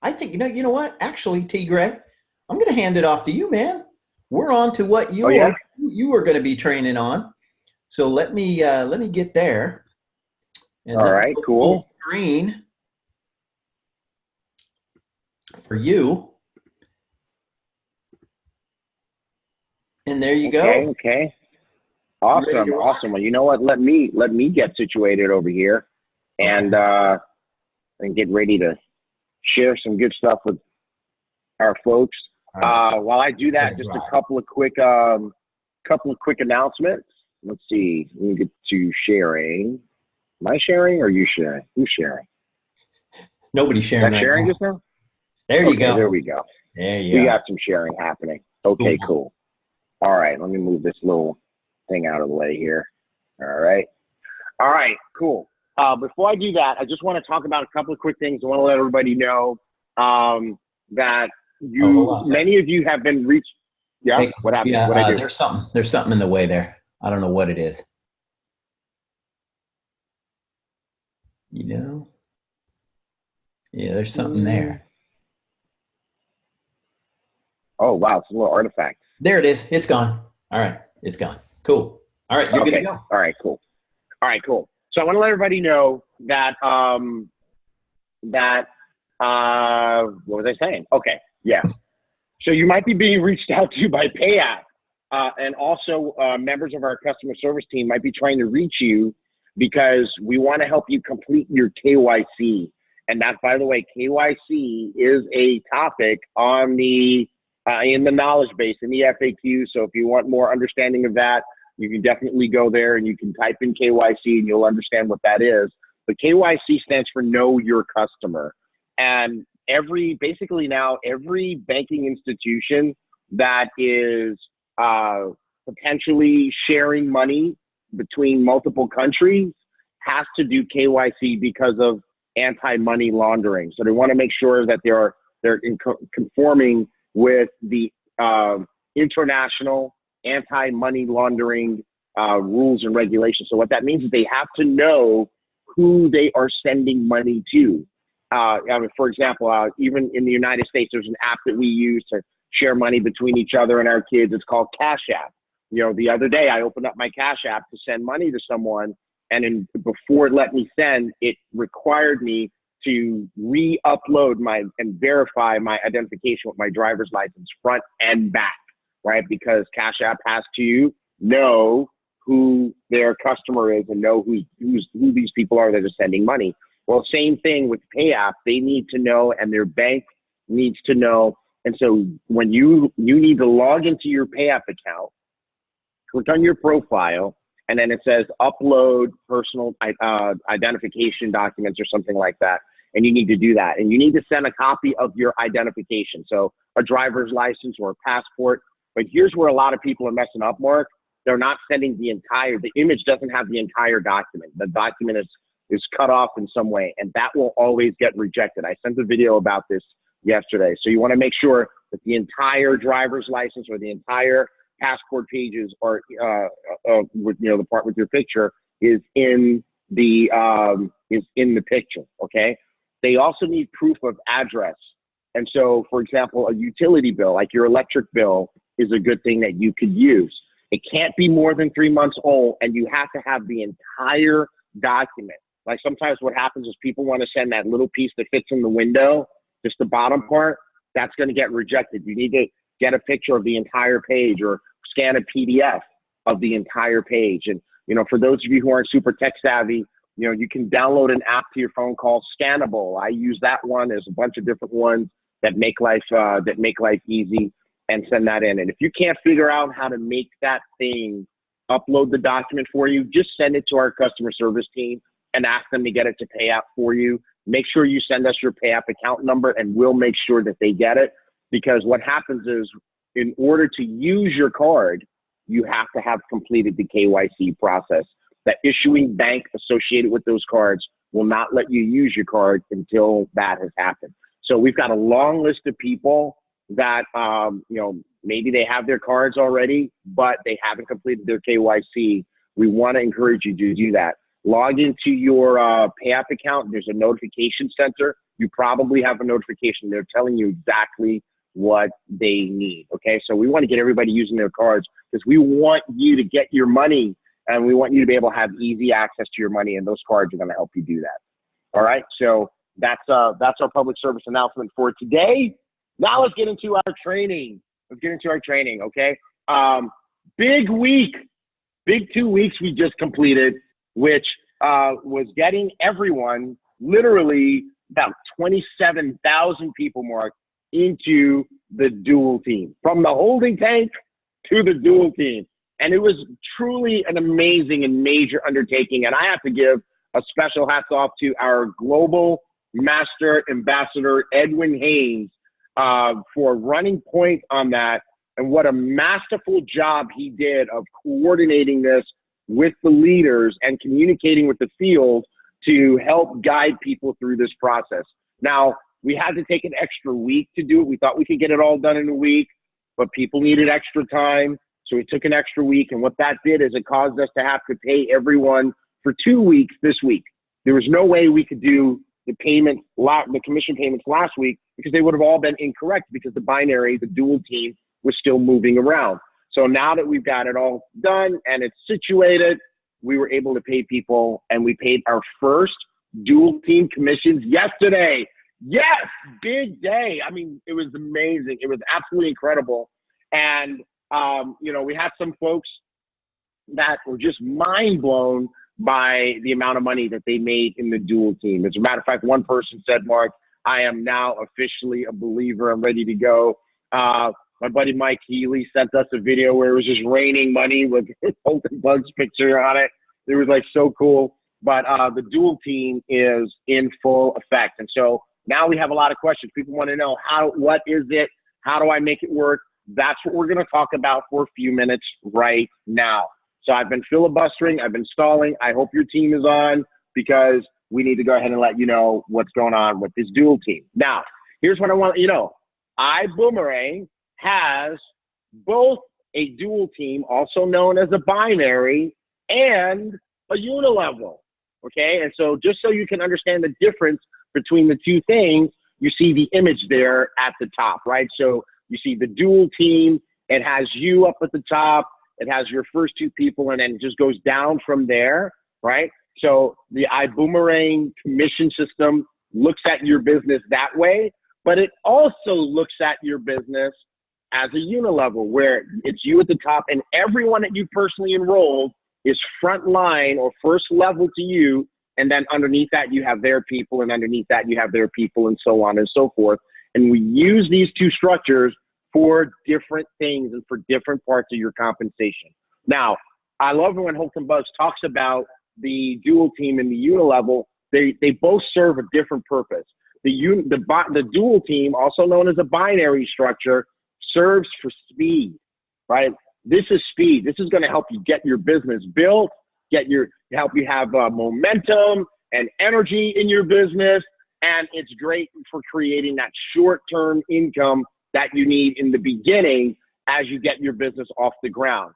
I think you know what? Actually, T. Greg, I'm going to hand it off to you, man. We're on to what you are going to be training on. So let me get there. And all right, cool. Screen for you. And there you go. Okay. Awesome. Well, you know what? Let me get situated over here and get ready to share some good stuff with our folks. Right. While I do that, just a couple of quick announcements. Let's see. Let me get to sharing. Am I sharing or are you sharing? Who's sharing? Nobody's sharing. Right sharing now. Just now? There you go. There we go. We got some sharing happening. Okay, cool. All right, let me move this little thing out of the way here. All right, cool. Before I do that, I just want to talk about a couple of quick things. I want to let everybody know that many of you have been reached. Yeah, hey, what happened? Yeah, there's something in the way there. I don't know what it is. Yeah, there's something there. Oh, wow, it's a little artifact. There it is. It's gone. All right, it's gone. Cool. All right, you're good to go. All right, cool. So I want to let everybody know that what was I saying? Okay, yeah. So you might be being reached out to by PayApp, and also members of our customer service team might be trying to reach you because we want to help you complete your KYC. And that, by the way, KYC is a topic on the in the knowledge base, in the FAQ. So if you want more understanding of that, you can definitely go there and you can type in KYC and you'll understand what that is. But KYC stands for Know Your Customer. And basically now every banking institution that is potentially sharing money between multiple countries has to do KYC because of anti-money laundering. So they want to make sure that they're conforming with the international anti-money laundering rules and regulations. So what that means is they have to know who they are sending money to. I mean, for example, even in the United States, there's an app that we use to share money between each other and our kids. It's called Cash App. You know, the other day I opened up my Cash App to send money to someone, and before it let me send, it required me to re-upload and verify my identification with my driver's license front and back, right? Because Cash App has to know who their customer is and know who these people are that are sending money. Well, same thing with Pay App. They need to know, and their bank needs to know. And so when you need to log into your Pay App account, click on your profile, and then it says upload personal identification documents or something like that. And you need to do that. And you need to send a copy of your identification. So a driver's license or a passport. But here's where a lot of people are messing up, Mark. They're not sending the image doesn't have the entire document. The document is cut off in some way, and that will always get rejected. I sent a video about this yesterday. So you want to make sure that the entire driver's license or the entire passport pages or with the part with your picture is in the picture. Okay. They also need proof of address. And so, for example, a utility bill, like your electric bill, is a good thing that you could use. It can't be more than 3 months old, and you have to have the entire document. Like sometimes what happens is people want to send that little piece that fits in the window, just the bottom part. That's going to get rejected. You need to get a picture of the entire page or scan a PDF of the entire page. And, for those of you who aren't super tech savvy, you can download an app to your phone called Scannable. I use that one. There's a bunch of different ones that make life easy, and send that in. And if you can't figure out how to make that thing upload the document for you, just send it to our customer service team and ask them to get it to Pay App for you. Make sure you send us your Pay App account number, and we'll make sure that they get it. Because what happens is, in order to use your card, you have to have completed the KYC process. The issuing bank associated with those cards will not let you use your card until that has happened. So we've got a long list of people that, maybe they have their cards already, but they haven't completed their KYC. We want to encourage you to do that. Log into your Pay App account. There's a notification center. You probably have a notification. They're telling you exactly what they need. Okay, so we want to get everybody using their cards because we want you to get your money, and we want you to be able to have easy access to your money, and those cards are going to help you do that. All right, so that's our public service announcement for today. Now let's get into our training. Okay. Big week, big 2 weeks we just completed, which was getting everyone, literally about 27,000 people, Mark, into the dual team, from the holding tank to the dual team. And it was truly an amazing and major undertaking. And I have to give a special hats off to our global master ambassador, Edwin Haynes, for running point on that, and what a masterful job he did of coordinating this with the leaders and communicating with the field to help guide people through this process. Now, we had to take an extra week to do it. We thought we could get it all done in a week, but people needed extra time. So we took an extra week. And what that did is it caused us to have to pay everyone for 2 weeks this week. There was no way we could do the commission payments last week because they would have all been incorrect because the dual team was still moving around. So now that we've got it all done and it's situated, we were able to pay people, and we paid our first dual team commissions yesterday. Yes, big day. I mean, it was amazing. It was absolutely incredible. And, we had some folks that were just mind blown by the amount of money that they made in the dual team. As a matter of fact, one person said, Mark, I am now officially a believer. I'm ready to go. My buddy Mike Healy sent us a video where it was just raining money with Holton Buggs picture on it. It was like so cool. But the dual team is in full effect. And so now we have a lot of questions. People want to know what is it? How do I make it work? That's what we're going to talk about for a few minutes right now. So I've been filibustering. I've been stalling. I hope your team is on because we need to go ahead and let you know what's going on with this dual team. Now, here's what I want you to know. ibüümerang has both a dual team, also known as a binary, and a Unilevel. Okay, and so just so you can understand the difference between the two things, you see the image there at the top, right? So you see the dual team, it has you up at the top, it has your first two people, and then it just goes down from there, right? So the ibüümerang commission system looks at your business that way, but it also looks at your business as a Unilevel, where it's you at the top, and everyone that you personally enrolled is front line or first level to you, and then underneath that you have their people, and underneath that you have their people, and so on and so forth. And we use these two structures for different things and for different parts of your compensation. Now, I love when Holton Buggs talks about the dual team and the Unilevel. They both serve a different purpose. The dual team, also known as a binary structure, serves for speed, right? This is speed. This is going to help you get your business built, help you have momentum and energy in your business. And it's great for creating that short-term income that you need in the beginning as you get your business off the ground.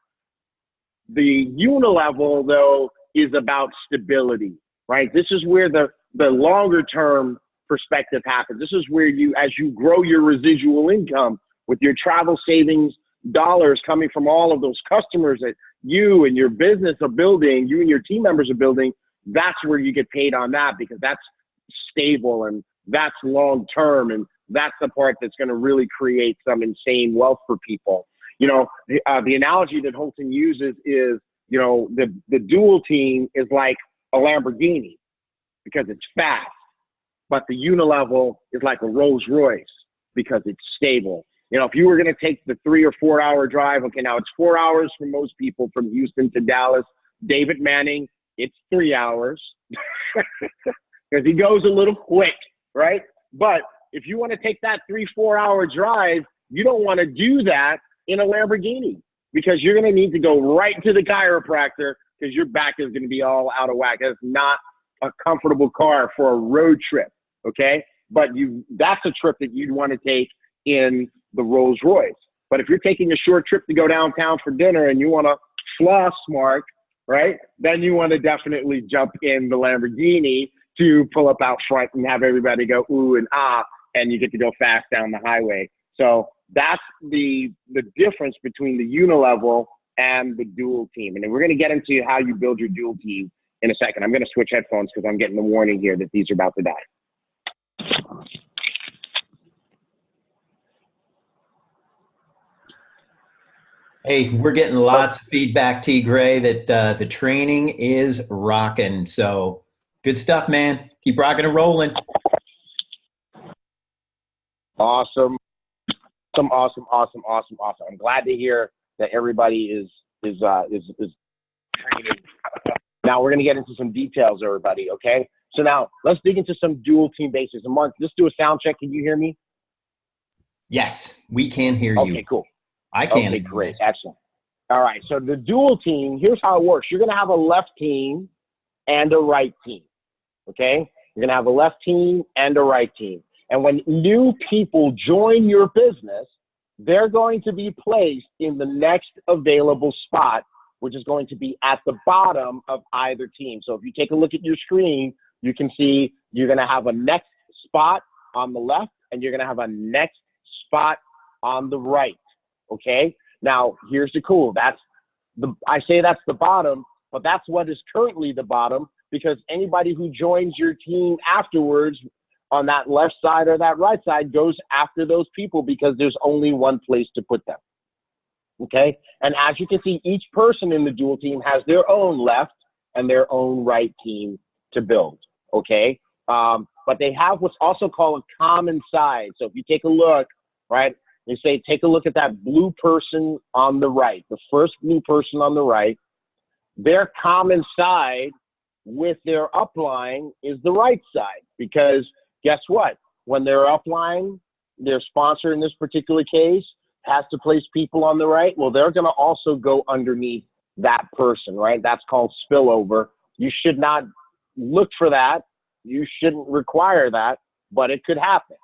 The Unilevel, though, is about stability, right? This is where the longer-term perspective happens. This is where as you grow your residual income with your travel savings dollars coming from all of those customers that you and your business are building, you and your team members are building, that's where you get paid on that, because that's stable and that's long term, and that's the part that's going to really create some insane wealth for people. You know, the analogy that Holton uses is, you know, the dual team is like a Lamborghini because it's fast, but the Unilevel is like a Rolls Royce because it's stable. You know, if you were going to take the 3 or 4 hour drive, okay, now it's 4 hours for most people from Houston to Dallas. David Manning, it's 3 hours because he goes a little quick, right? But if you want to take that 3-4 hour drive, you don't want to do that in a Lamborghini because you're going to need to go right to the chiropractor because your back is going to be all out of whack. It's not a comfortable car for a road trip, okay? But that's a trip that you'd want to take in the Rolls Royce. But if you're taking a short trip to go downtown for dinner and you want to floss smart, right, then you want to definitely jump in the Lamborghini to pull up out front and have everybody go ooh and ah, and you get to go fast down the highway. So that's the difference between the Unilevel and the dual team. And then we're going to get into how you build your dual team in a second. I'm going to switch headphones because I'm getting the warning here that these are about to die. Hey, we're getting lots of feedback, T. Gray, that the training is rocking. So good stuff, man. Keep rocking and rolling. Awesome. Awesome. I'm glad to hear that everybody is training. Now we're going to get into some details, everybody, okay? So now let's dig into some dual team basics. And Mark, let's do a sound check. Can you hear me? Yes, we can hear you. Okay, cool. I can. Okay, great. Excellent. All right. So the dual team, here's how it works. You're going to have a left team and a right team. Okay? You're going to have a left team and a right team. And when new people join your business, they're going to be placed in the next available spot, which is going to be at the bottom of either team. So if you take a look at your screen, you can see you're going to have a next spot on the left and you're going to have a next spot on the right. Okay, now here's the cool. I say that's the bottom, but that's what is currently the bottom because anybody who joins your team afterwards on that left side or that right side goes after those people because there's only one place to put them. Okay, and as you can see, each person in the dual team has their own left and their own right team to build. Okay, but they have what's also called a common side. So if you take a look, right, You say, take a look at that blue person on the right, the first blue person on the right. Their common side with their upline is the right side, because guess what? When they're upline, their sponsor in this particular case has to place people on the right. Well, they're going to also go underneath that person, right? That's called spillover. You should not look for that. You shouldn't require that, but it could happen.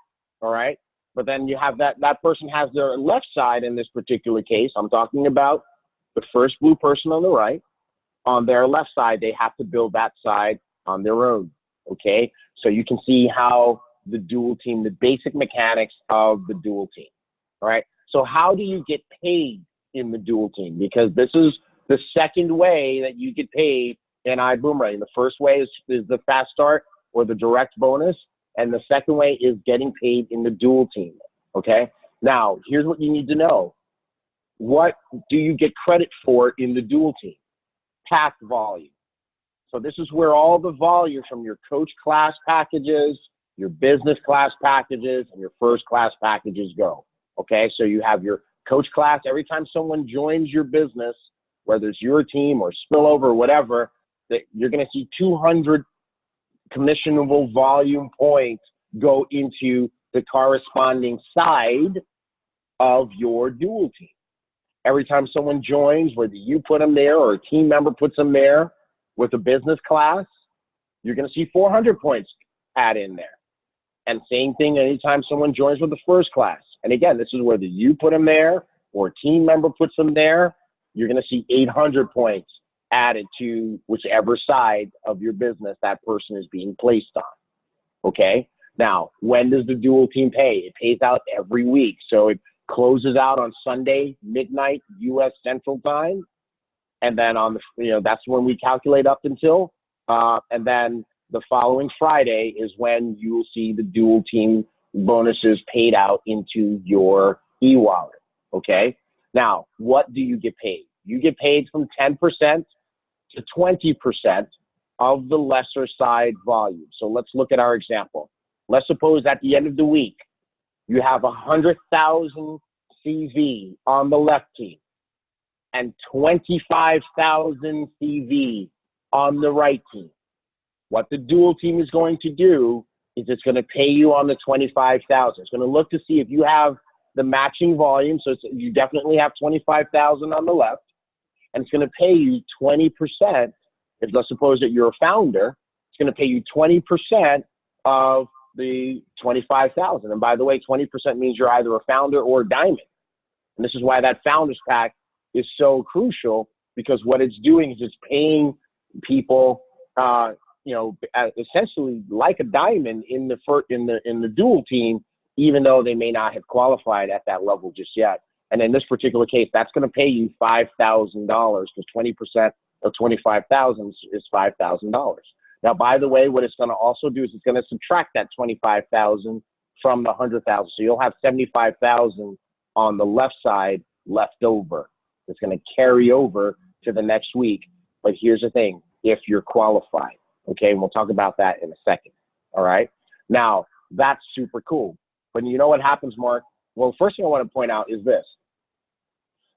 All right. But then you have that person has their left side in this particular case. I'm talking about the first blue person on the right. On their left side, they have to build that side on their own. Okay. So you can see how the dual team, the basic mechanics of the dual team. All right. So how do you get paid in the dual team? Because this is the second way that you get paid in iboomerang. The first way is the fast start or the direct bonus. And the second way is getting paid in the dual team. Okay. Now, here's what you need to know. What do you get credit for in the dual team? Pack volume. So this is where all the volume from your coach class packages, your business class packages, and your first class packages go. Okay, so you have your coach class. Every time someone joins your business, whether it's your team or spillover or whatever, that you're going to see 200 commissionable volume points go into the corresponding side of your dual team. Every time someone joins, whether you put them there or a team member puts them there with a business class, you're going to see 400 points add in there. And same thing anytime someone joins with the first class. And again, this is whether you put them there or a team member puts them there, you're going to see 800 points added to whichever side of your business that person is being placed on. Okay? Now, when does the dual team pay? It pays out every week. So it closes out on Sunday, midnight, U.S. Central Time. And then on the, that's when we calculate up until. And then the following Friday is when you will see the dual team bonuses paid out into your e-wallet. Okay. Now, what do you get paid? You get paid from 10% to 20% of the lesser side volume. So let's look at our example. Let's suppose at the end of the week, you have 100,000 CV on the left team and 25,000 CV on the right team. What the dual team is going to do is it's going to pay you on the 25,000. It's going to look to see if you have the matching volume. So you definitely have 25,000 on the left, and it's going to pay you 20%. If let's suppose that you're a founder, it's going to pay you 20% of the 25,000. And by the way, 20% means you're either a founder or a diamond. And this is why that founders pack is so crucial, because what it's doing is it's paying people, essentially like a diamond in the dual team, even though they may not have qualified at that level just yet. And in this particular case, that's going to pay you $5,000, because 20% of 25,000 is $5,000. Now, by the way, what it's going to also do is it's going to subtract that 25,000 from the 100,000. So you'll have 75,000 on the left side left over. It's going to carry over to the next week. But here's the thing, if you're qualified, okay, and we'll talk about that in a second. All right. Now, that's super cool. But you know what happens, Mark? Well, first thing I want to point out is this.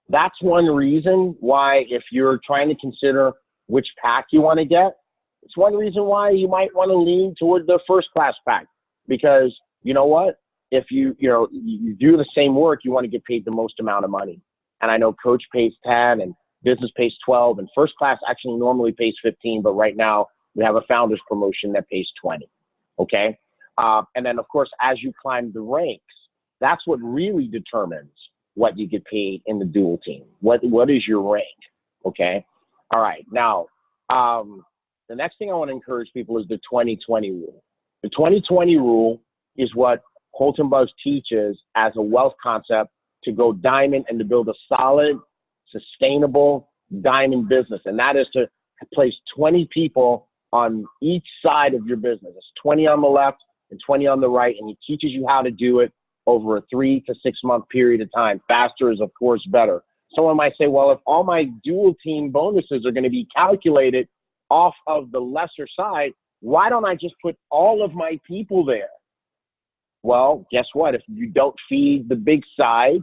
That's one reason why, if you're trying to consider which pack you want to get, it's one reason why you might want to lean toward the first class pack, because you know what? If you do the same work, you want to get paid the most amount of money. And I know coach pays 10 and business pays 12, and first class actually normally pays 15, but right now we have a founder's promotion that pays 20. Okay. And then of course, as you climb the ranks, that's what really determines what you get paid in the dual team. What is your rank? Okay. All right. Now, the next thing I want to encourage people is the 20-20 rule. The 20-20 rule is what Holton Buggs teaches as a wealth concept to go diamond and to build a solid, sustainable diamond business. And that is to place 20 people on each side of your business. It's 20 on the left and 20 on the right. And he teaches you how to do it over a 3 to 6 month period of time. Faster is, of course, better. Someone might say, well, if all my dual team bonuses are going to be calculated off of the lesser side, why don't I just put all of my people there? Well, guess what? If you don't feed the big side,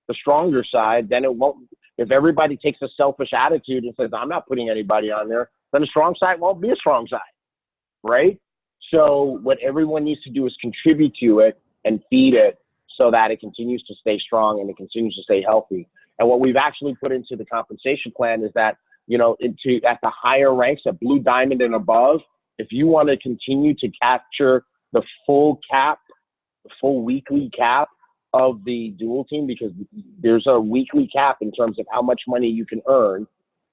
the stronger side, then it won't. If everybody takes a selfish attitude and says, I'm not putting anybody on there, then the strong side won't be a strong side, right? So what everyone needs to do is contribute to it and feed it so that it continues to stay strong and it continues to stay healthy. And what we've actually put into the compensation plan is that, at the higher ranks, at blue diamond and above, if you want to continue to capture the full cap, the full weekly cap of the dual team, because there's a weekly cap in terms of how much money you can earn.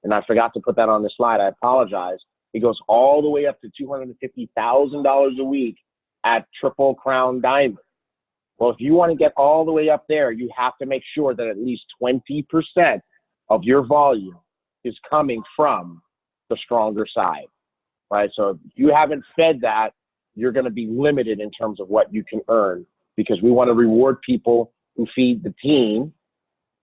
And I forgot to put that on the slide. I apologize. It goes all the way up to $250,000 a week at Triple Crown Diamond. Well, if you want to get all the way up there, you have to make sure that at least 20% of your volume is coming from the stronger side, right? So if you haven't fed that, you're going to be limited in terms of what you can earn, because we want to reward people who feed the team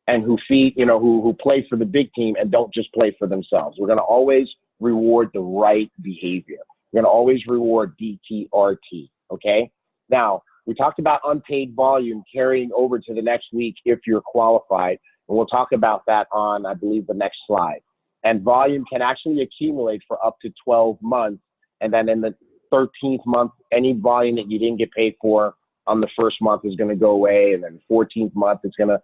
and who feed, who play for the big team and don't just play for themselves. We're going to always reward the right behavior. We're going to always reward DTRT, okay? Now, we talked about unpaid volume carrying over to the next week if you're qualified, and we'll talk about that on, I believe, the next slide. And volume can actually accumulate for up to 12 months, and then in the 13th month, any volume that you didn't get paid for on the first month is going to go away, and then 14th month it's going to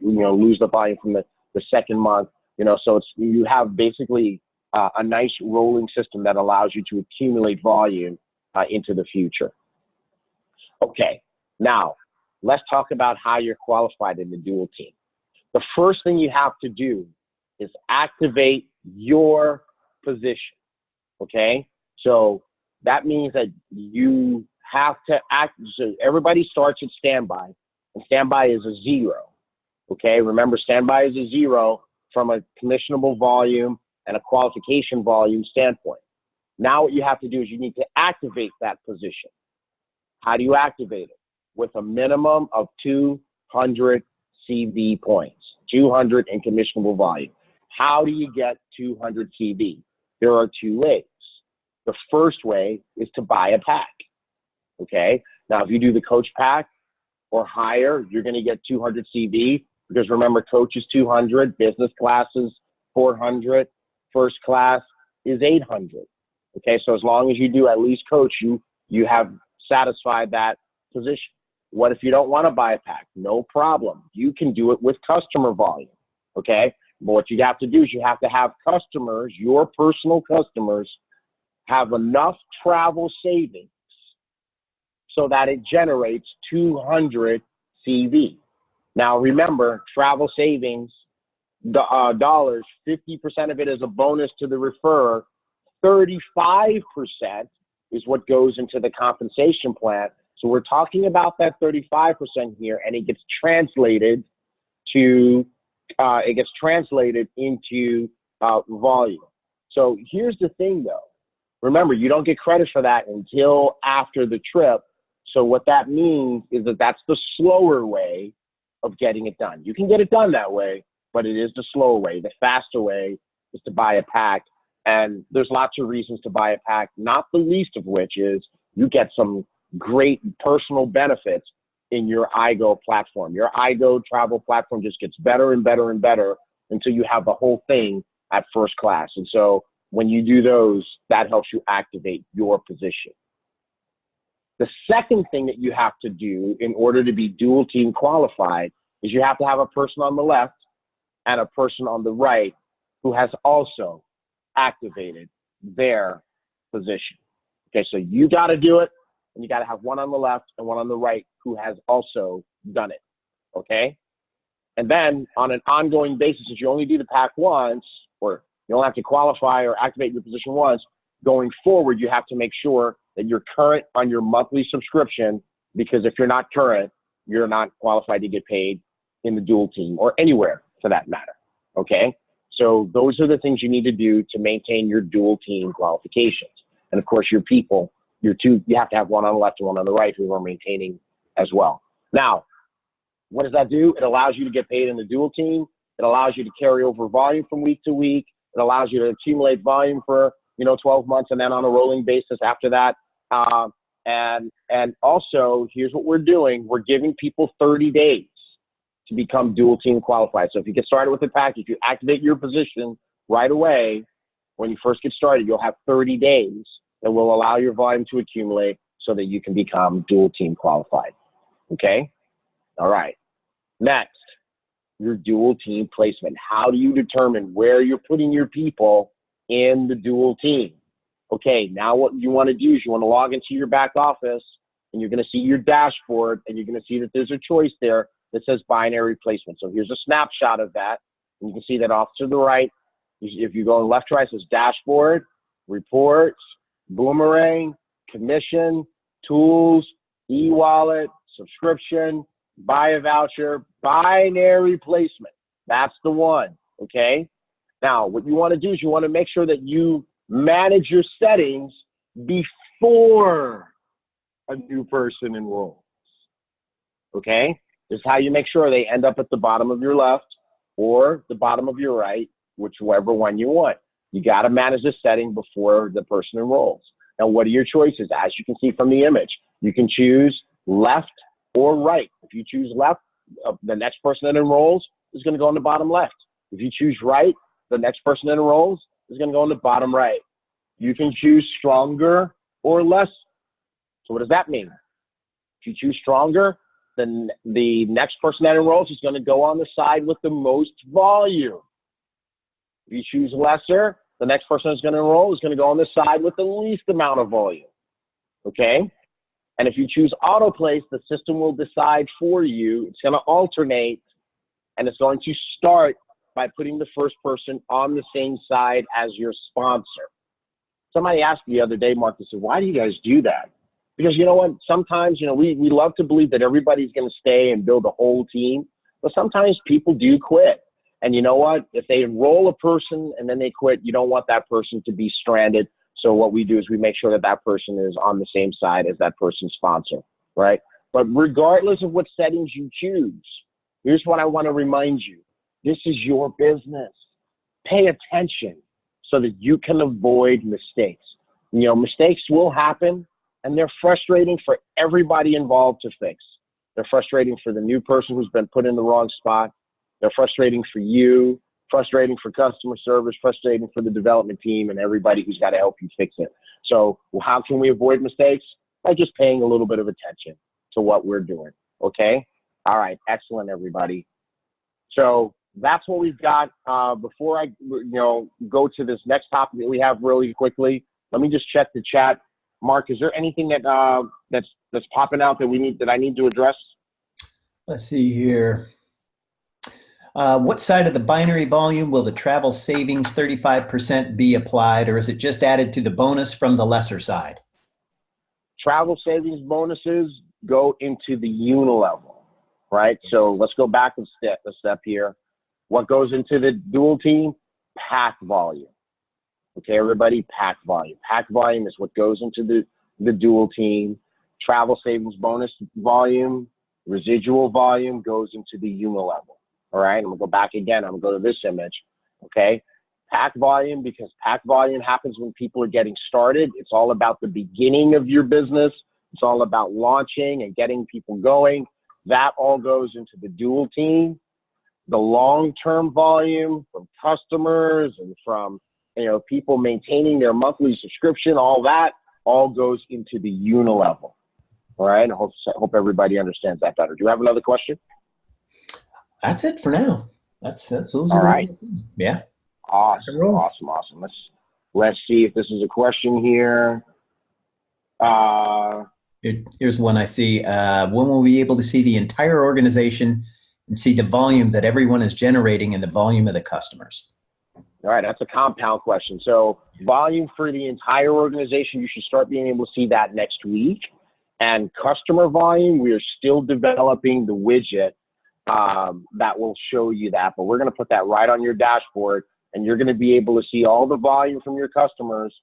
lose the volume from the second month. So you have basically a nice rolling system that allows you to accumulate volume into the future. Okay, now let's talk about how you're qualified in the dual team. The first thing you have to do is activate your position, okay? So that means that you have to so everybody starts at standby, and standby is a 0, okay? Remember, standby is a 0 from a commissionable volume and a qualification volume standpoint. Now what you have to do is you need to activate that position. How do you activate it? With a minimum of 200 CV points, 200 in commissionable volume. How do you get 200 CV? There are 2 ways. The first way is to buy a pack, okay? Now, if you do the coach pack or higher, you're going to get 200 CV, because remember, coach is 200, business class is 400, first class is 800, okay? So as long as you do at least coach, you have satisfied that position. What if you don't want to buy a pack? No problem. You can do it with customer volume, okay? But what you have to do is you have to have customers, your personal customers, have enough travel savings so that it generates 200 CV. Now remember, travel savings, dollars, 50% of it is a bonus to the referrer, 35% is what goes into the compensation plan. So we're talking about that 35% here, and it gets translated into volume. So here's the thing though. Remember, you don't get credit for that until after the trip. So what that means is that that's the slower way of getting it done. You can get it done that way, but it is the slower way. The faster way is to buy a pack. And there's lots of reasons to buy a pack, not the least of which is you get some great personal benefits in your iGo platform. Your iGo travel platform just gets better and better and better until you have the whole thing at first class. And so when you do those, that helps you activate your position. The second thing that you have to do in order to be dual team qualified is you have to have a person on the left and a person on the right who has also activated their position. Okay, so you got to do it, and you got to have one on the left and one on the right who has also done it. Okay, and then on an ongoing basis, if you only do the pack once, or you only have to qualify or activate your position once, going forward, you have to make sure that you're current on your monthly subscription, because if you're not current, you're not qualified to get paid in the dual team or anywhere for that matter. Okay. So those are the things you need to do to maintain your dual team qualifications. And of course, your people, you have to have one on the left and one on the right who are maintaining as well. Now, what does that do? It allows you to get paid in the dual team. It allows you to carry over volume from week to week. It allows you to accumulate volume for 12 months, and then on a rolling basis after that, And also, here's what we're doing. We're giving people 30 days to become dual team qualified. So if you get started with the package, you activate your position right away. When you first get started, you'll have 30 days that will allow your volume to accumulate so that you can become dual team qualified. Okay? All right. Next, your dual team placement. How do you determine where you're putting your people in the dual team? Okay, now what you want to do is you want to log into your back office, and you're going to see your dashboard, and you're going to see that there's a choice there that says binary placement. So here's a snapshot of that. And you can see that off to the right. If you go left to right, it says dashboard, reports, boomerang, commission, tools, e-wallet, subscription, buy a voucher, binary placement. That's the one, okay? Now, what you want to do is you want to make sure that you manage your settings before a new person enrolls, okay? This is how you make sure they end up at the bottom of your left or the bottom of your right, whichever one you want. You got to manage the setting before the person enrolls. Now, what are your choices? As you can see from the image, you can choose left or right. If you choose left, the next person that enrolls is going to go on the bottom left. If you choose right, the next person that enrolls is going to go on the bottom right. You can choose stronger or less. So what does that mean? If you choose stronger, then the next person that enrolls is going to go on the side with the most volume. If you choose lesser, the next person that's going to enroll is going to go on the side with the least amount of volume. Okay? And if you choose auto place, the system will decide for you. It's going to alternate, and it's going to start by putting the first person on the same side as your sponsor. Somebody asked me the other day, Mark, they said, why do you guys do that? Because you know what? Sometimes, you know, we love to believe that everybody's going to stay and build a whole team, but sometimes people do quit. And you know what? If they enroll a person and then they quit, you don't want that person to be stranded. So what we do is we make sure that that person is on the same side as that person's sponsor, right? But regardless of what settings you choose, here's what I want to remind you. This is your business. Pay attention so that you can avoid mistakes. You know, mistakes will happen, and they're frustrating for everybody involved to fix. They're frustrating for the new person who's been put in the wrong spot. They're frustrating for you, frustrating for customer service, frustrating for the development team and everybody who's got to help you fix it. So how can we avoid mistakes? By just paying a little bit of attention to what we're doing, okay? All right, excellent, everybody. So that's what we've got. Before I go to this next topic that we have really quickly, let me just check the chat. Mark, is there anything that that's popping out that I need to address? Let's see here. What side of the binary volume will the travel savings 35% be applied, or is it just added to the bonus from the lesser side? Travel savings bonuses go into the Unilevel, right? So let's go back a step here. What goes into the dual team? Pack volume. Okay, everybody, pack volume. Pack volume is what goes into the dual team. Travel savings bonus volume, residual volume goes into the Unilevel. All right, I'm gonna go back again. I'm gonna go to this image, okay? Pack volume, because pack volume happens when people are getting started. It's all about the beginning of your business. It's all about launching and getting people going. That all goes into the dual team. The long-term volume from customers and from people maintaining their monthly subscription, all that all goes into the Unilevel. All right, I hope everybody understands that better. Do you have another question? That's it for now. That's those all are right. Yeah. Awesome. Let's see if this is a question here. Here's one I see. When will we be able to see the entire organization and see the volume that everyone is generating and the volume of the customers? All right, that's a compound question. So volume for the entire organization, you should start being able to see that next week. And customer volume, we are still developing the widget that will show you that, but we're going to put that right on your dashboard, and you're going to be able to see all the volume from your customers,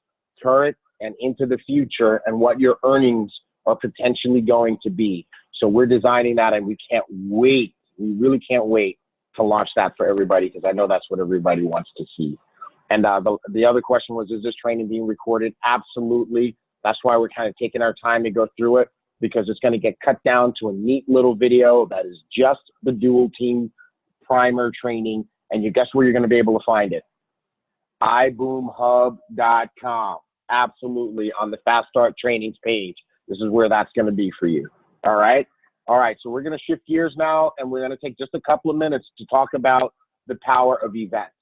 current and into the future, and what your earnings are potentially going to be. So we're designing that, and we can't wait. We really can't wait to launch that for everybody, because I know that's what everybody wants to see. And the other question was, is this training being recorded? Absolutely. That's why we're kind of taking our time to go through it, because it's going to get cut down to a neat little video that is just the dual team primer training. And you guess where you're going to be able to find it? iboomhub.com. Absolutely, on the Fast Start Trainings page. This is where that's going to be for you. All right? All right, so we're going to shift gears now, and we're going to take just a couple of minutes to talk about the power of events,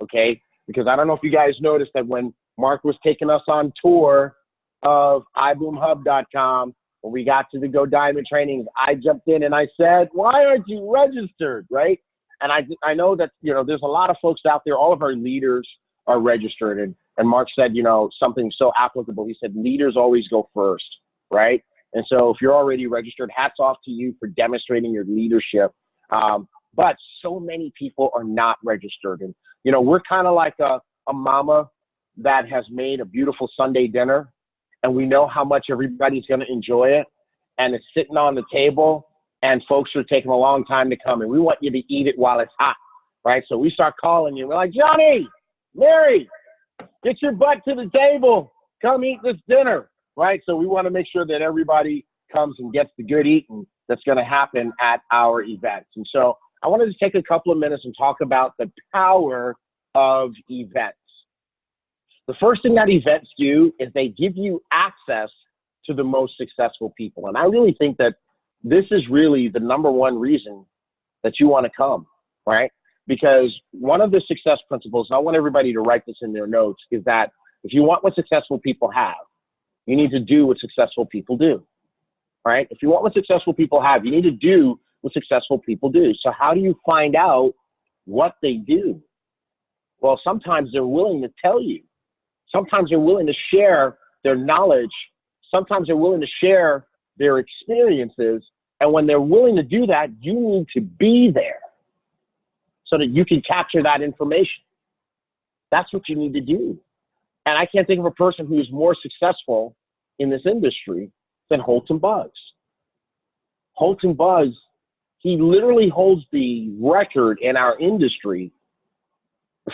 okay? Because I don't know if you guys noticed that when Mark was taking us on tour of iboomhub.com, when we got to the Go Diamond trainings, I jumped in and I said, why aren't you registered, right? And I know that, you know, there's a lot of folks out there, all of our leaders are registered. And Mark said, you know, something so applicable. He said, leaders always go first, right? And so if you're already registered, hats off to you for demonstrating your leadership. But so many people are not registered. And, you know, we're kind of like a mama that has made a beautiful Sunday dinner, and we know how much everybody's going to enjoy it. And it's sitting on the table, and folks are taking a long time to come, and we want you to eat it while it's hot, right? So we start calling you. We're like, Johnny, Mary, get your butt to the table. Come eat this dinner, right? So we want to make sure that everybody comes and gets the good eating that's going to happen at our events. And so I wanted to take a couple of minutes and talk about the power of events. The first thing that events do is they give you access to the most successful people. And I really think that this is really the number one reason that you want to come, right? Because one of the success principles, and I want everybody to write this in their notes, is that if you want what successful people have, you need to do what successful people do, right? If you want what successful people have, you need to do what successful people do. So how do you find out what they do? Well, sometimes they're willing to tell you. Sometimes they're willing to share their knowledge. Sometimes they're willing to share their experiences. And when they're willing to do that, you need to be there so that you can capture that information. That's what you need to do. And I can't think of a person who is more successful in this industry than Holton Buggs. Holton Buggs, he literally holds the record in our industry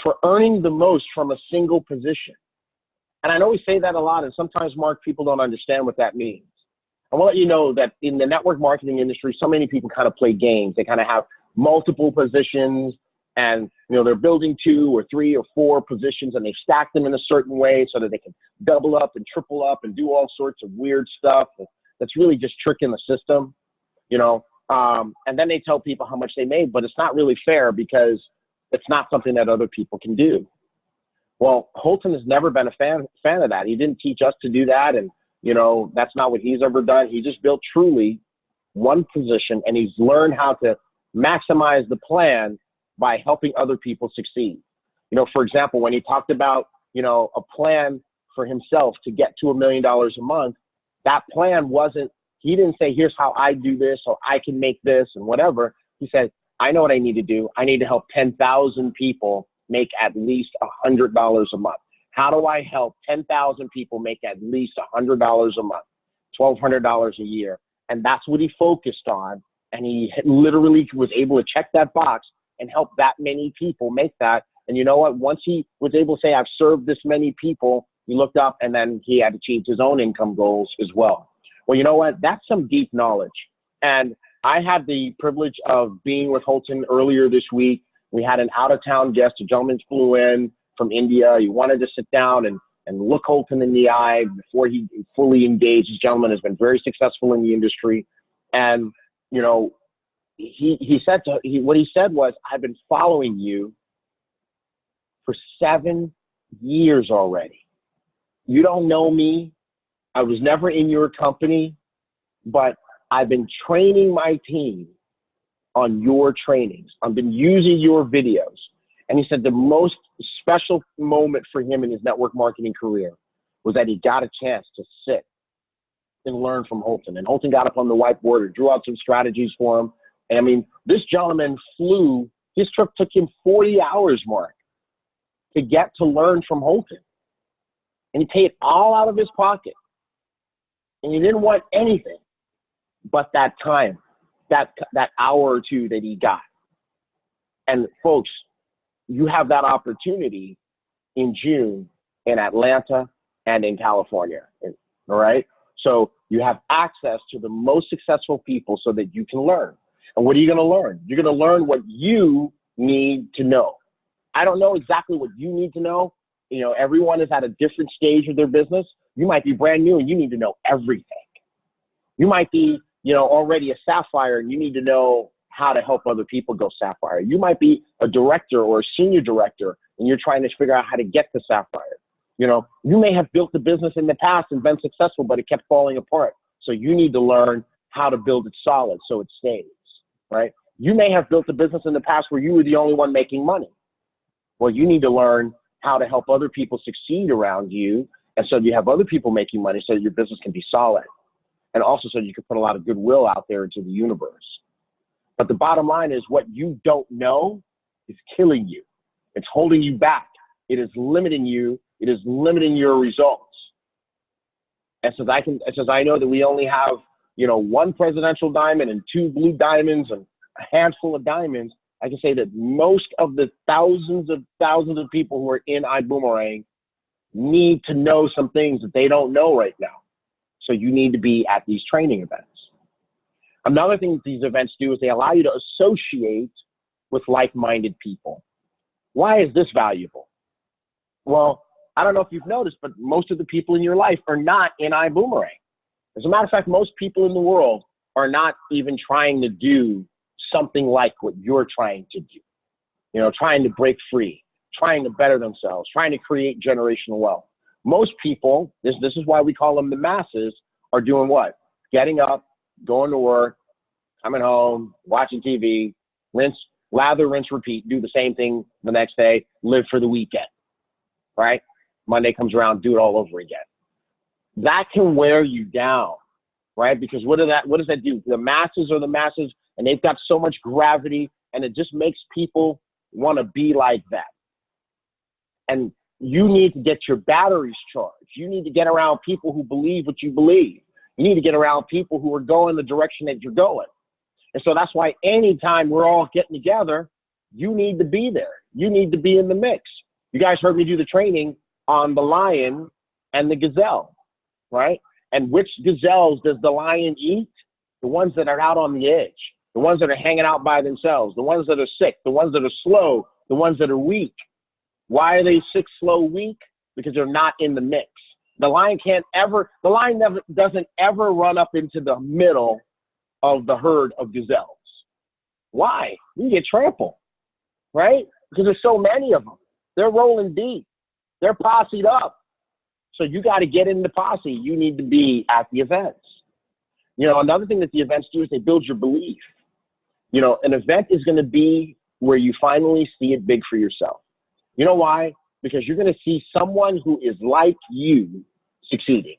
for earning the most from a single position. And I know we say that a lot, and sometimes, Mark, people don't understand what that means. I want to let you know that in the network marketing industry, so many people kind of play games. They kind of have multiple positions, and you know, they're building 2 or 3 or 4 positions, and they stack them in a certain way so that they can double up and triple up and do all sorts of weird stuff. That's really just tricking the system, you know. And then they tell people how much they made, but it's not really fair because it's not something that other people can do. Well, Holton has never been a fan of that. He didn't teach us to do that, and you know, that's not what he's ever done. He just built truly one position, and he's learned how to maximize the plan by helping other people succeed. You know, for example, when he talked about, you know, a plan for himself to get to $1 million a month, that plan wasn't, he didn't say, here's how I do this, so I can make this and whatever. He said, I know what I need to do. I need to help 10,000 people make at least $100 a month. How do I help 10,000 people make at least $100 a month, $1,200 a year? And that's what he focused on. And he literally was able to check that box and help that many people make that. And you know what? Once he was able to say, I've served this many people, he looked up and then he had achieved his own income goals as well. Well, you know what? That's some deep knowledge. And I had the privilege of being with Holton earlier this week. We had an out-of-town guest. A gentleman flew in from India. He wanted to sit down and look Holton in the eye before he fully engaged. This gentleman has been very successful in the industry. And, you know, what he said was, I've been following you for 7 years already. You don't know me. I was never in your company, but I've been training my team on your trainings. I've been using your videos. And he said the most special moment for him in his network marketing career was that he got a chance to sit and learn from Holton. And Holton got up on the whiteboard and drew out some strategies for him. And I mean, this gentleman flew, his trip took him 40 hours, Mark, to get to learn from Holton. And he paid all out of his pocket. And he didn't want anything but that time, that hour or two that he got. And folks, you have that opportunity in June in Atlanta and in California. And all right? So you have access to the most successful people so that you can learn. And what are you going to learn? You're going to learn what you need to know. I don't know exactly what you need to know. You know, everyone is at a different stage of their business. You might be brand new and you need to know everything. You might be, you know, already a sapphire and you need to know how to help other people go sapphire. You might be a director or a senior director and you're trying to figure out how to get to sapphire. You know, you may have built a business in the past and been successful, but it kept falling apart. So you need to learn how to build it solid so it stays, right? You may have built a business in the past where you were the only one making money. Well, you need to learn how to help other people succeed around you. And so you have other people making money so that your business can be solid. And also so you can put a lot of goodwill out there into the universe. But the bottom line is what you don't know is killing you. It's holding you back. It is limiting you. It is limiting your results. And since I know that we only have, you know, 1 presidential diamond and 2 blue diamonds and a handful of diamonds, I can say that most of the thousands of people who are in iboomerang need to know some things that they don't know right now. So you need to be at these training events. Another thing that these events do is they allow you to associate with like-minded people. Why is this valuable? Well, I don't know if you've noticed, but most of the people in your life are not in iboomerang. As a matter of fact, most people in the world are not even trying to do something like what you're trying to do. You know, trying to break free, trying to better themselves, trying to create generational wealth. Most people, this is why we call them the masses, are doing what? Getting up, going to work, coming home, watching TV, rinse, lather, rinse, repeat, do the same thing the next day, live for the weekend, right? Monday comes around, do it all over again. That can wear you down, right? Because what does that do? The masses are the masses, and they've got so much gravity, and it just makes people want to be like that. And you need to get your batteries charged. You need to get around people who believe what you believe. You need to get around people who are going the direction that you're going. And so that's why anytime we're all getting together, you need to be there. You need to be in the mix. You guys heard me do the training on the lion and the gazelle, right? And which gazelles does the lion eat? The ones that are out on the edge, the ones that are hanging out by themselves, the ones that are sick, the ones that are slow, the ones that are weak. Why are they sick, slow, weak? Because they're not in the mix. The lion doesn't ever run up into the middle of the herd of gazelles. Why? You get trampled, right? Because there's so many of them. They're rolling deep. They're posseed up. So you got to get in the posse. You need to be at the events. You know, another thing that the events do is they build your belief. You know, an event is going to be where you finally see it big for yourself. You know why? Because you're going to see someone who is like you succeeding.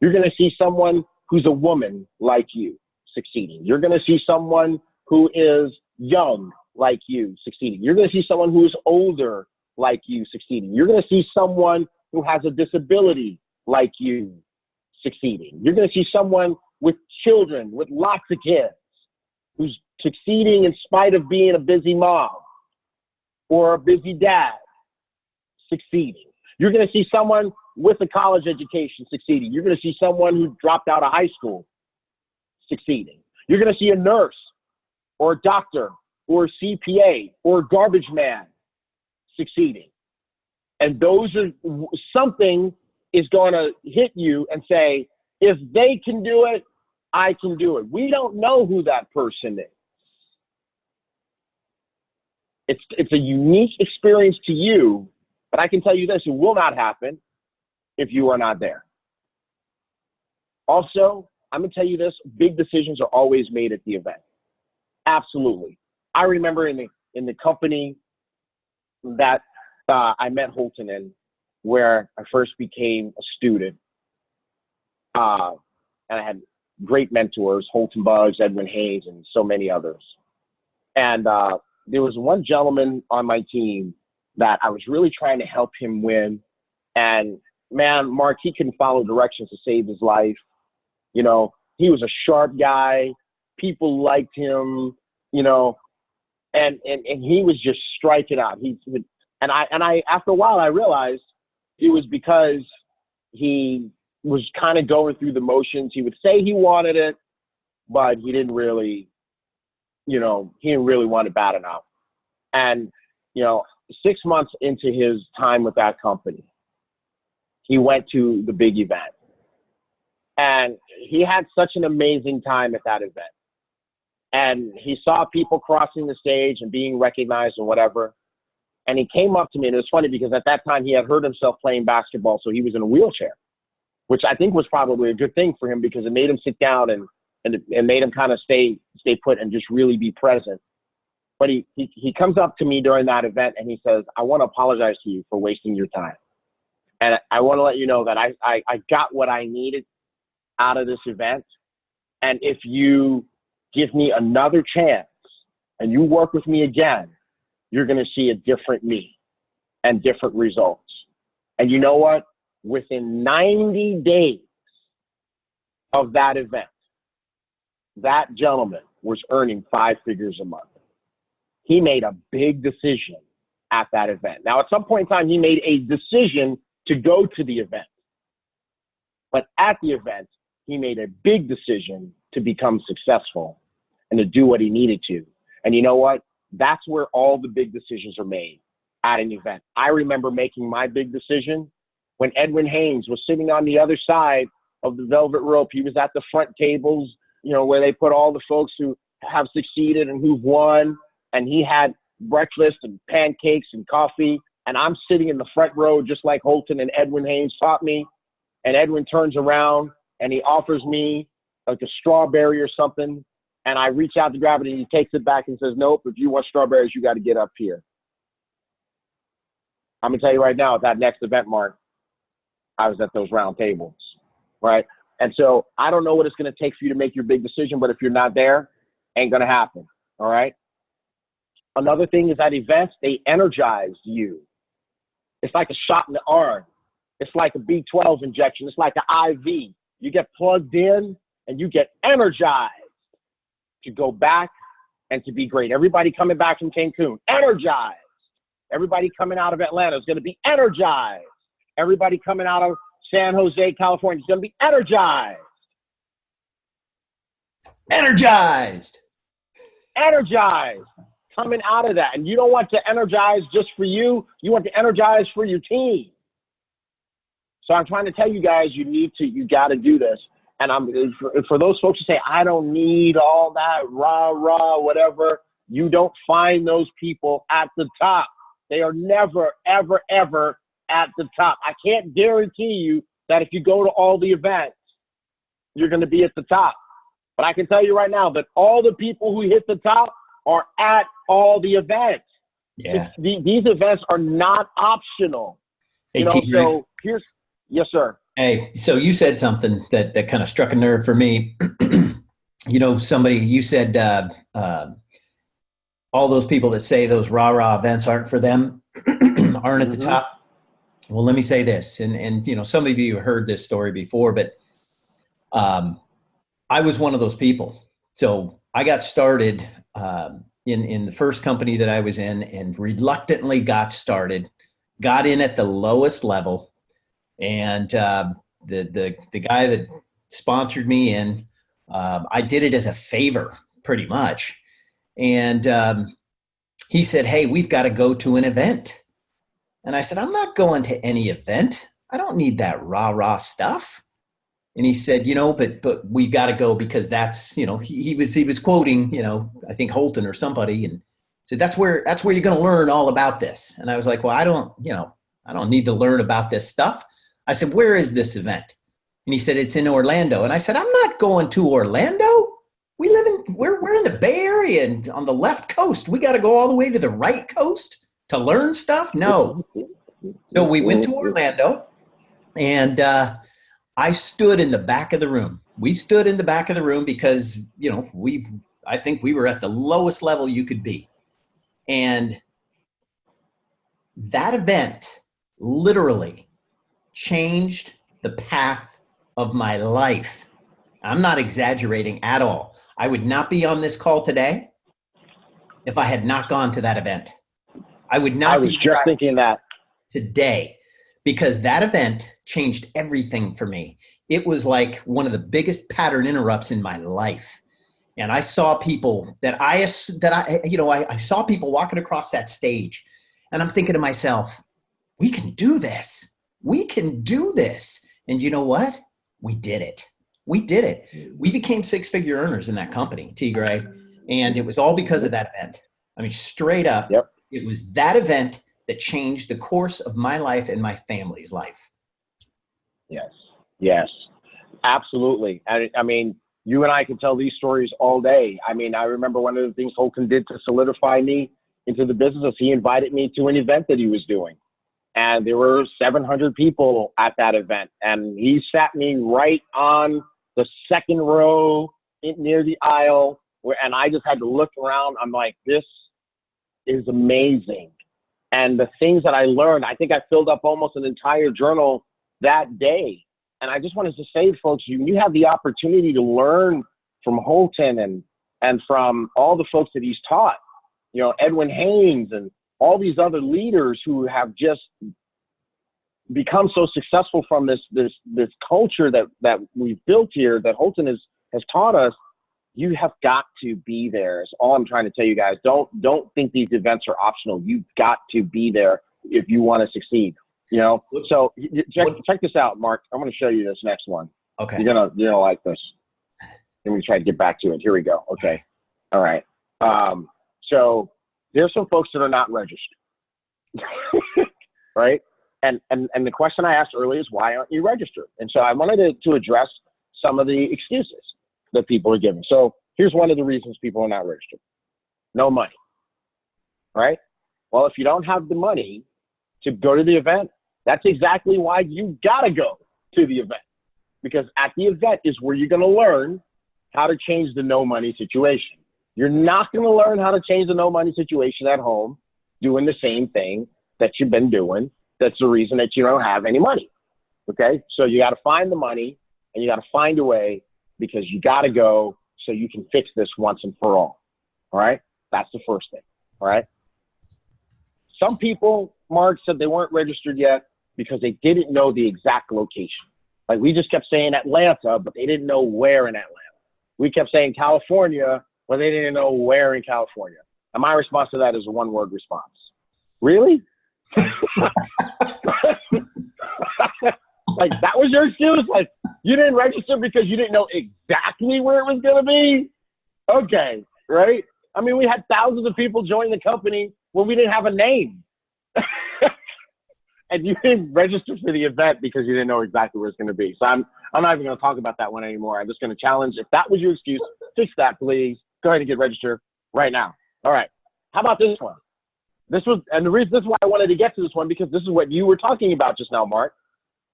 You're going to see someone who's a woman like you succeeding. You're going to see someone who is young like you succeeding. You're going to see someone who is older like you succeeding. You're going to see someone who has a disability like you succeeding. You're going to see someone with children, with lots of kids, who's succeeding in spite of being a busy mom or a busy dad succeeding. You're going to see someone with a college education succeeding. You're going to see someone who dropped out of high school succeeding. You're going to see a nurse or a doctor or a CPA or a garbage man succeeding. And those are something is going to hit you and say, if they can do it, I can do it. We don't know who that person is. It's a unique experience to you, but I can tell you this, it will not happen if you are not there. Also, I'm going to tell you this, big decisions are always made at the event. Absolutely. I remember in the company that I met Holton in, where I first became a student, and I had great mentors, Holton Buggs, Edwin Hayes, and so many others. And there was one gentleman on my team that I was really trying to help him win. And man, Mark, he couldn't follow directions to save his life. You know, he was a sharp guy. People liked him, you know, and he was just striking out. And I after a while I realized it was because he was kind of going through the motions. He would say he wanted it, but he didn't really, he didn't really want it bad enough. And, 6 months into his time with that company, he went to the big event. And he had such an amazing time at that event. And he saw people crossing the stage and being recognized and whatever. And he came up to me, and it was funny because at that time he had hurt himself playing basketball, so he was in a wheelchair, which I think was probably a good thing for him because it made him sit down and made him kind of stay put and just really be present. But he comes up to me during that event and he says, I want to apologize to you for wasting your time. And I want to let you know that I got what I needed out of this event. And if you give me another chance and you work with me again, you're going to see a different me and different results. And you know what? Within 90 days of that event, that gentleman was earning 5 figures a month. He made a big decision at that event. Now, at some point in time, he made a decision to go to the event. But at the event, he made a big decision to become successful and to do what he needed to. And you know what? That's where all the big decisions are made, at an event. I remember making my big decision when Edwin Haynes was sitting on the other side of the velvet rope. He was at the front tables, where they put all the folks who have succeeded and who've won. And he had breakfast and pancakes and coffee. And I'm sitting in the front row, just like Holton and Edwin Haynes taught me. And Edwin turns around and he offers me like a strawberry or something. And I reach out to grab it and he takes it back and says, nope, if you want strawberries, you got to get up here. I'm going to tell you right now, at that next event, Mark, I was at those round tables, right? And so I don't know what it's going to take for you to make your big decision, but if you're not there, ain't going to happen, all right? Another thing is at events, they energize you. It's like a shot in the arm. It's like a B12 injection. It's like an IV. You get plugged in and you get energized to go back and to be great. Everybody coming back from Cancun, energized. Everybody coming out of Atlanta is going to be energized. Everybody coming out of San Jose, California is going to be energized. Energized. Energized. Coming out of that. And you don't want to energize just for you. You want to energize for your team. So I'm trying to tell you guys, you got to do this. And for those folks who say, I don't need all that rah, whatever, you don't find those people at the top. They are never, ever, ever at the top. I can't guarantee you that if you go to all the events, you're going to be at the top. But I can tell you right now that all the people who hit the top are at all the events. Yeah. These events are not optional. Hey, So here's, yes, sir. Hey, so you said something that kind of struck a nerve for me. You said all those people that say those rah-rah events aren't for them, aren't at the top. Well, let me say this, and some of you have heard this story before, but I was one of those people. So I got started in the first company that I was in, and reluctantly got started, got in at the lowest level. And the guy that sponsored me in, I did it as a favor, pretty much. And he said, hey, we've got to go to an event. And I said, I'm not going to any event. I don't need that rah-rah stuff. And he said, but we got to go because that's, he was quoting, I think Holton or somebody, and said, that's where you're going to learn all about this. And I was like, well, I don't need to learn about this stuff. I said, where is this event? And he said, it's in Orlando. And I said, I'm not going to Orlando. We're in the Bay Area and on the left coast. We got to go all the way to the right coast to learn stuff? No. So we went to Orlando, and I stood in the back of the room. We stood in the back of the room because, I think we were at the lowest level you could be. And that event literally changed the path of my life. I'm not exaggerating at all. I would not be on this call today if I had not gone to that event. I would not. I was just thinking that today, because that event changed everything for me. It was like one of the biggest pattern interrupts in my life. And I saw people I saw people walking across that stage, and I'm thinking to myself, we can do this. We can do this. And you know what? We did it. We did it. We became six-figure earners in that company, T. Gray. And it was all because of that event. I mean, straight up, Yep. It was that event that changed the course of my life and my family's life. Yes, absolutely. I mean, you and I could tell these stories all day. I mean, I remember one of the things Holton did to solidify me into the business is he invited me to an event that he was doing. And there were 700 people at that event. And he sat me right on the second row near the aisle, and I just had to look around. I'm like, this is amazing. And the things that I learned, I think I filled up almost an entire journal that day. And I just wanted to say, folks, you have the opportunity to learn from Holton and from all the folks that he's taught, Edwin Haynes and all these other leaders who have just become so successful from this culture that we've built here, that Holton has taught us. You have got to be there. Is all I'm trying to tell you guys. Don't think these events are optional. You've got to be there if you want to succeed. So check this out, Mark. I'm going to show you this next one. Okay. You're gonna like this. Let me try to get back to it. Here we go. Okay. All right. So there's some folks that are not registered, right? And the question I asked earlier is, why aren't you registered? And so I wanted to address some of the excuses that people are giving. So here's one of the reasons people are not registered. No money, right? Well, if you don't have the money to go to the event, that's exactly why you gotta go to the event. Because at the event is where you're gonna learn how to change the no money situation. You're not gonna learn how to change the no money situation at home doing the same thing that you've been doing. That's the reason that you don't have any money, okay? So you gotta find the money, and you gotta find a way, because you gotta go so you can fix this once and for all right? That's the first thing, all right? Some people, Mark, said they weren't registered yet because they didn't know the exact location. Like, we just kept saying Atlanta, but they didn't know where in Atlanta. We kept saying California, but they didn't know where in California. And my response to that is a one-word response. Really? Like, that was your excuse? Like, you didn't register because you didn't know exactly where it was going to be? Okay, right? I mean, we had thousands of people join the company when we didn't have a name. And you didn't register for the event because you didn't know exactly where it's going to be. So I'm not even going to talk about that one anymore. I'm just going to challenge, if that was your excuse, fix that, please. Go ahead and get registered right now. All right. How about this one? This is why I wanted to get to this one, because this is what you were talking about just now, Mark.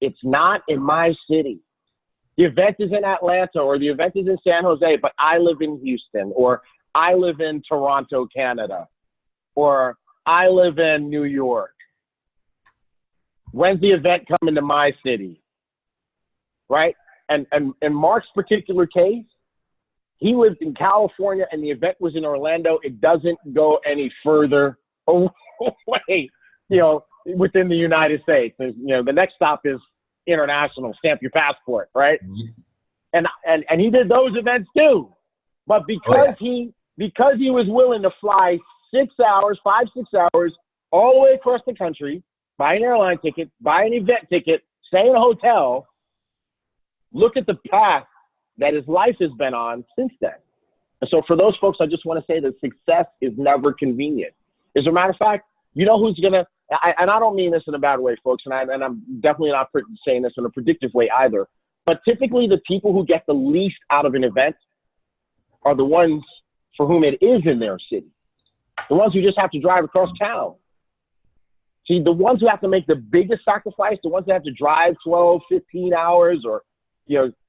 It's not in my city. The event is in Atlanta, or the event is in San Jose, but I live in Houston, or I live in Toronto, Canada, or I live in New York. When's the event coming to my city? Right? And in Mark's particular case, he lived in California and the event was in Orlando. It doesn't go any further away, within the United States. The next stop is international. Stamp your passport, right? Mm-hmm. And he did those events too. But because he was willing to fly 5-6 hours all the way across the country, buy an airline ticket, buy an event ticket, stay in a hotel, look at the path that his life has been on since then. And so for those folks, I just want to say that success is never convenient. As a matter of fact, you know who's going to, and I don't mean this in a bad way, folks, and I'm definitely not saying this in a predictive way either, but typically the people who get the least out of an event are the ones for whom it is in their city, the ones who just have to drive across town. See, the ones who have to make the biggest sacrifice, the ones that have to drive 12, 15 hours or,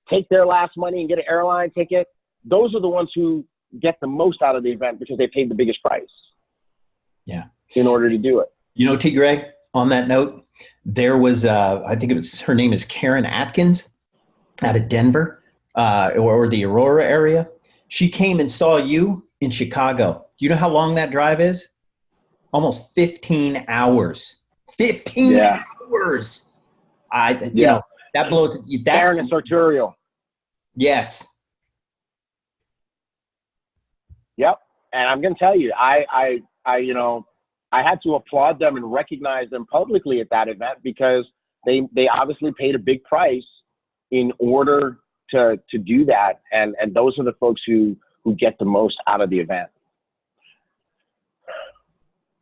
take their last money and get an airline ticket, those are the ones who get the most out of the event because they paid the biggest price. Yeah. In order to do it. T. Gray, on that note, there was, I think her name is Karen Atkins out of Denver or the Aurora area. She came and saw you in Chicago. Do you know how long that drive is? Almost 15 hours. 15 hours. You know, that blows. That's Karen and sartorial. Yes. Yep. And I'm going to tell you, I had to applaud them and recognize them publicly at that event because they obviously paid a big price in order to do that. And those are the folks who get the most out of the event.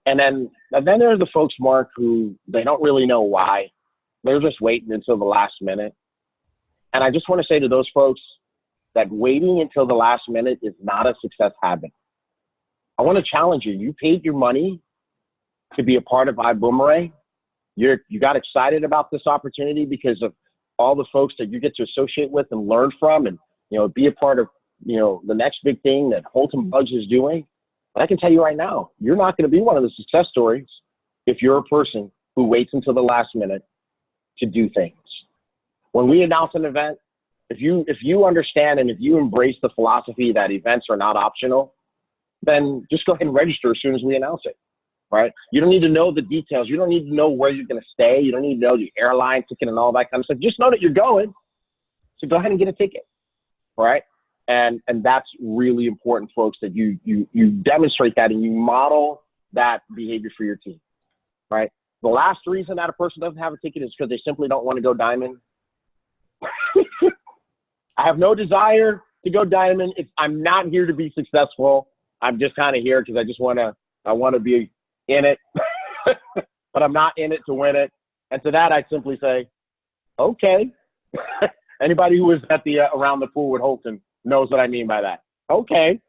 And then there are the folks, Mark, who they don't really know why. They're just waiting until the last minute. And I just want to say to those folks that waiting until the last minute is not a success habit. I want to challenge you. You paid your money to be a part of iboomerang. You got excited about this opportunity because of all the folks that you get to associate with and learn from and, be a part of, the next big thing that Holton Buggs is doing. But I can tell you right now, you're not going to be one of the success stories if you're a person who waits until the last minute to do things. When we announce an event, if you understand and if you embrace the philosophy that events are not optional, then just go ahead and register as soon as we announce it, right? You don't need to know the details. You don't need to know where you're going to stay. You don't need to know the airline ticket and all that kind of stuff. Just know that you're going. So go ahead and get a ticket, right? And that's really important, folks, that you demonstrate that and you model that behavior for your team, right? The last reason that a person doesn't have a ticket is because they simply don't want to go diamond. I have no desire to go diamond. I'm not here to be successful. I'm just kind of here because I want to be in it, but I'm not in it to win it. And to that, I simply say, okay. Anybody who was at the around the pool with Holton knows what I mean by that. Okay,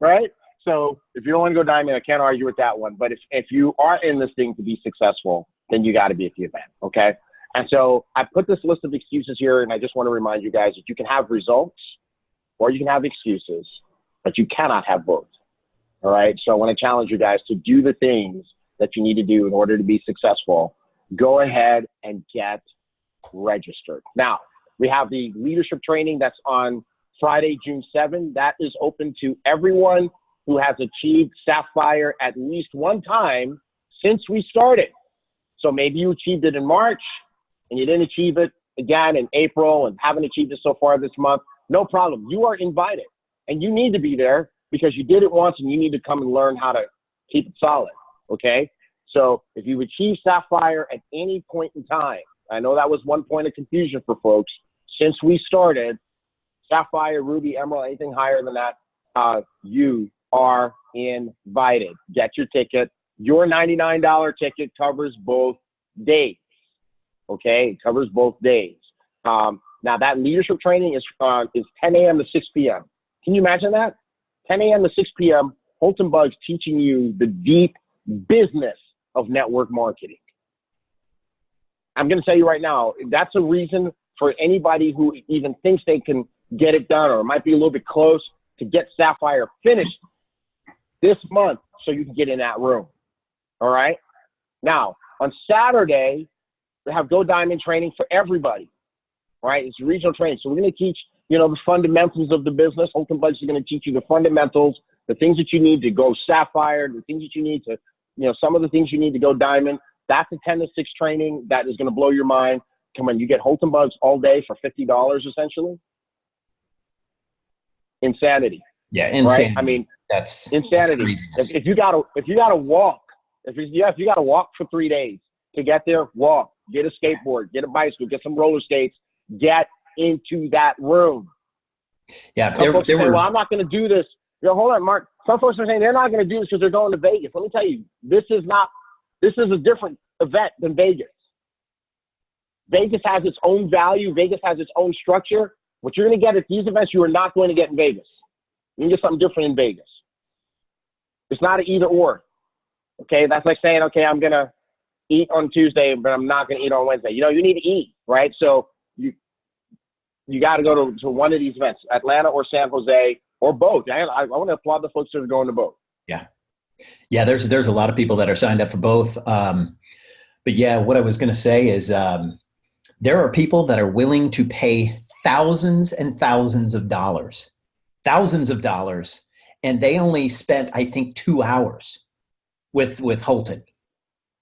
right? So if you don't want to go diamond, I can't argue with that one. But if you are in this thing to be successful, then you got to be at the event, okay? And so I put this list of excuses here, and I just want to remind you guys that you can have results or you can have excuses, but you cannot have both, all right? So I want to challenge you guys to do the things that you need to do in order to be successful. Go ahead and get registered. Now, we have the leadership training that's on Friday, June 7th. That is open to everyone who has achieved Sapphire at least one time since we started. So maybe you achieved it in March and you didn't achieve it again in April and haven't achieved it so far this month. No problem. You are invited and you need to be there because you did it once and you need to come and learn how to keep it solid. Okay. So if you've achieved Sapphire at any point in time, I know that was one point of confusion for folks. Since we started, Sapphire, Ruby, Emerald, anything higher than that, you are invited. Get your ticket. Your $99 ticket covers both days. Okay, it covers both days. Now that leadership training is 10 a.m. to 6 p.m. Can you imagine that? 10 a.m. to 6 p.m. Holton Buggs teaching you the deep business of network marketing. I'm going to tell you right now, that's a reason for anybody who even thinks they can get it done or might be a little bit close to get Sapphire finished this month so you can get in that room. All right. Now, on Saturday, we have Go Diamond training for everybody. Right. It's regional training. So we're going to teach, the fundamentals of the business. Holton Buggs is going to teach you the fundamentals, the things that you need to go Sapphire, the things that you need to, some of the things you need to go Diamond. That's a 10 to 6 training that is going to blow your mind. Come on, you get Holton Buggs all day for $50 essentially. Insanity. Yeah, insanity. Right? I mean, that's insanity. If you gotta walk for 3 days to get there, walk. Get a skateboard, get a bicycle, get some roller skates, get into that room. Yeah, some folks say, well, I'm not going to do this. Hold on, Mark. Some folks are saying they're not going to do this because they're going to Vegas. Let me tell you, this is a different event than Vegas. Vegas has its own value. Vegas has its own structure. What you're going to get at these events, you are not going to get in Vegas. You can get something different in Vegas. It's not an either or. Okay, that's like saying, okay, I'm going to eat on Tuesday, but I'm not going to eat on Wednesday. You need to eat, right? So you got to go to one of these events, Atlanta or San Jose or both. I want to applaud the folks that are going to both. Yeah. Yeah, there's a lot of people that are signed up for both. But yeah, what I was going to say is there are people that are willing to pay thousands and thousands of dollars, and they only spent, I think, 2 hours with Holton.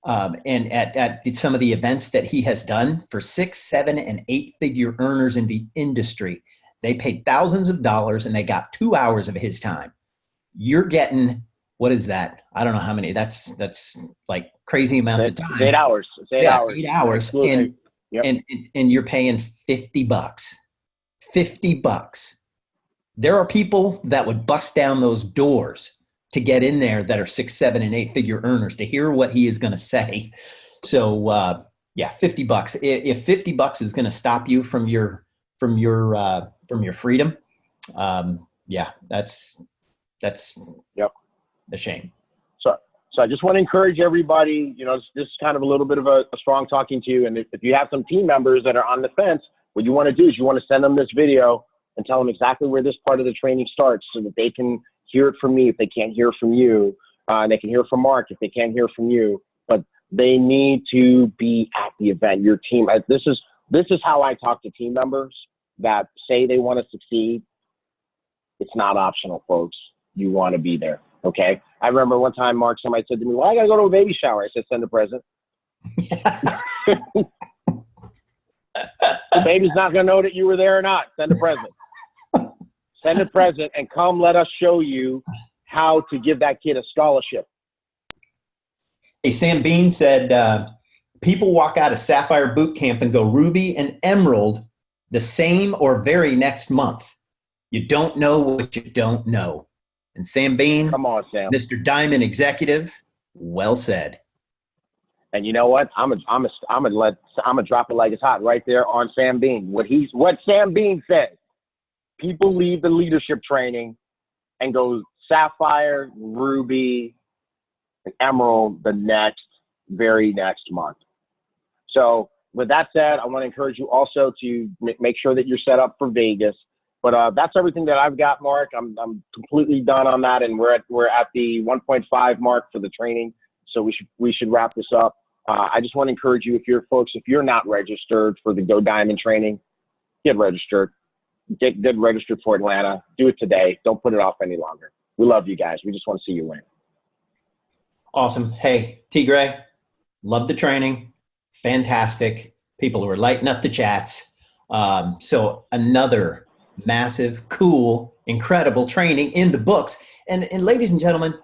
And at some of the events that he has done for 6, 7, and 8-figure earners in the industry, they paid thousands of dollars and they got 2 hours of his time. You're getting, what is that? I don't know how many. That's like crazy amounts of time. It's 8 hours. It's 8 hours. 8 hours. And, yep. and you're paying $50. $50. There are people that would bust down those doors to get in there that are 6, 7, and 8-figure earners to hear what he is going to say. So yeah, $50. If $50 is going to stop you from your freedom, yeah, that's yep, a shame. So I just want to encourage everybody, you know, this is kind of a little bit of a strong talking to you. And if you have some team members that are on the fence, what you want to do is you want to send them this video and tell them exactly where this part of the training starts so that they can hear it from me if they can't hear from you. They can hear from Mark if they can't hear from you. But they need to be at the event. Your team. This is how I talk to team members that say they want to succeed. It's not optional, folks. You want to be there. Okay. I remember one time, Mark, somebody said to me, "Well, I got to go to a baby shower." I said, "Send a present." The baby's not going to know that you were there or not. Send a present. Send a present and come let us show you how to give that kid a scholarship. Hey, Sam Bean said, people walk out of Sapphire Boot Camp and go Ruby and Emerald the same or very next month. You don't know what you don't know. And Sam Bean, come on, Sam, Mr. Diamond Executive, well said. And you know what? I'm gonna drop it like it's hot right there on Sam Bean. What Sam Bean said. People leave the leadership training and go Sapphire, Ruby, and Emerald the very next month. So with that said, I want to encourage you also to make sure that you're set up for Vegas. But that's everything that I've got, Mark. I'm completely done on that, and we're at the 1.5 mark for the training. So we should wrap this up. I just want to encourage you, if you're not registered for the Go Diamond training, get registered. Get registered for Atlanta. Do it today. Don't put it off any longer. We love you guys. We just want to see you win. Awesome. Hey, T. Gray, love the training. Fantastic. People who are lighting up the chats. So another massive, cool, incredible training in the books. And ladies and gentlemen,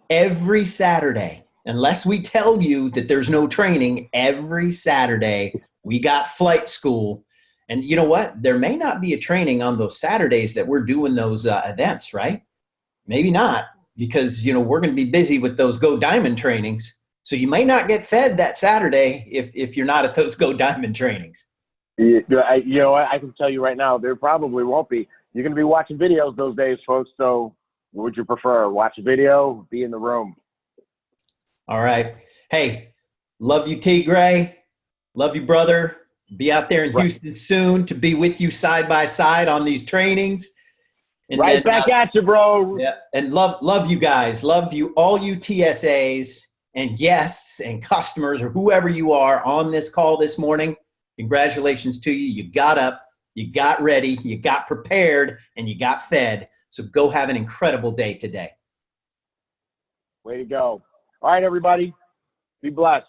every Saturday, unless we tell you that there's no training, every Saturday we got flight school. And you know what? There may not be a training on those Saturdays that we're doing those events, right? Maybe not, because, you know, we're going to be busy with those Go Diamond trainings. So you may not get fed that Saturday if you're not at those Go Diamond trainings. You know what? I can tell you right now, there probably won't be. You're going to be watching videos those days, folks. So what would you prefer? Watch a video, be in the room? All right. Hey, love you, T. Gray. Love you, brother. Be out there in Houston soon to be with you side by side on these trainings. And right then, back at you, bro. Yeah, and love you guys. Love you, all you TSAs and guests and customers or whoever you are on this call this morning. Congratulations to you. You got up, you got ready, you got prepared, and you got fed. So go have an incredible day today. Way to go. All right, everybody. Be blessed.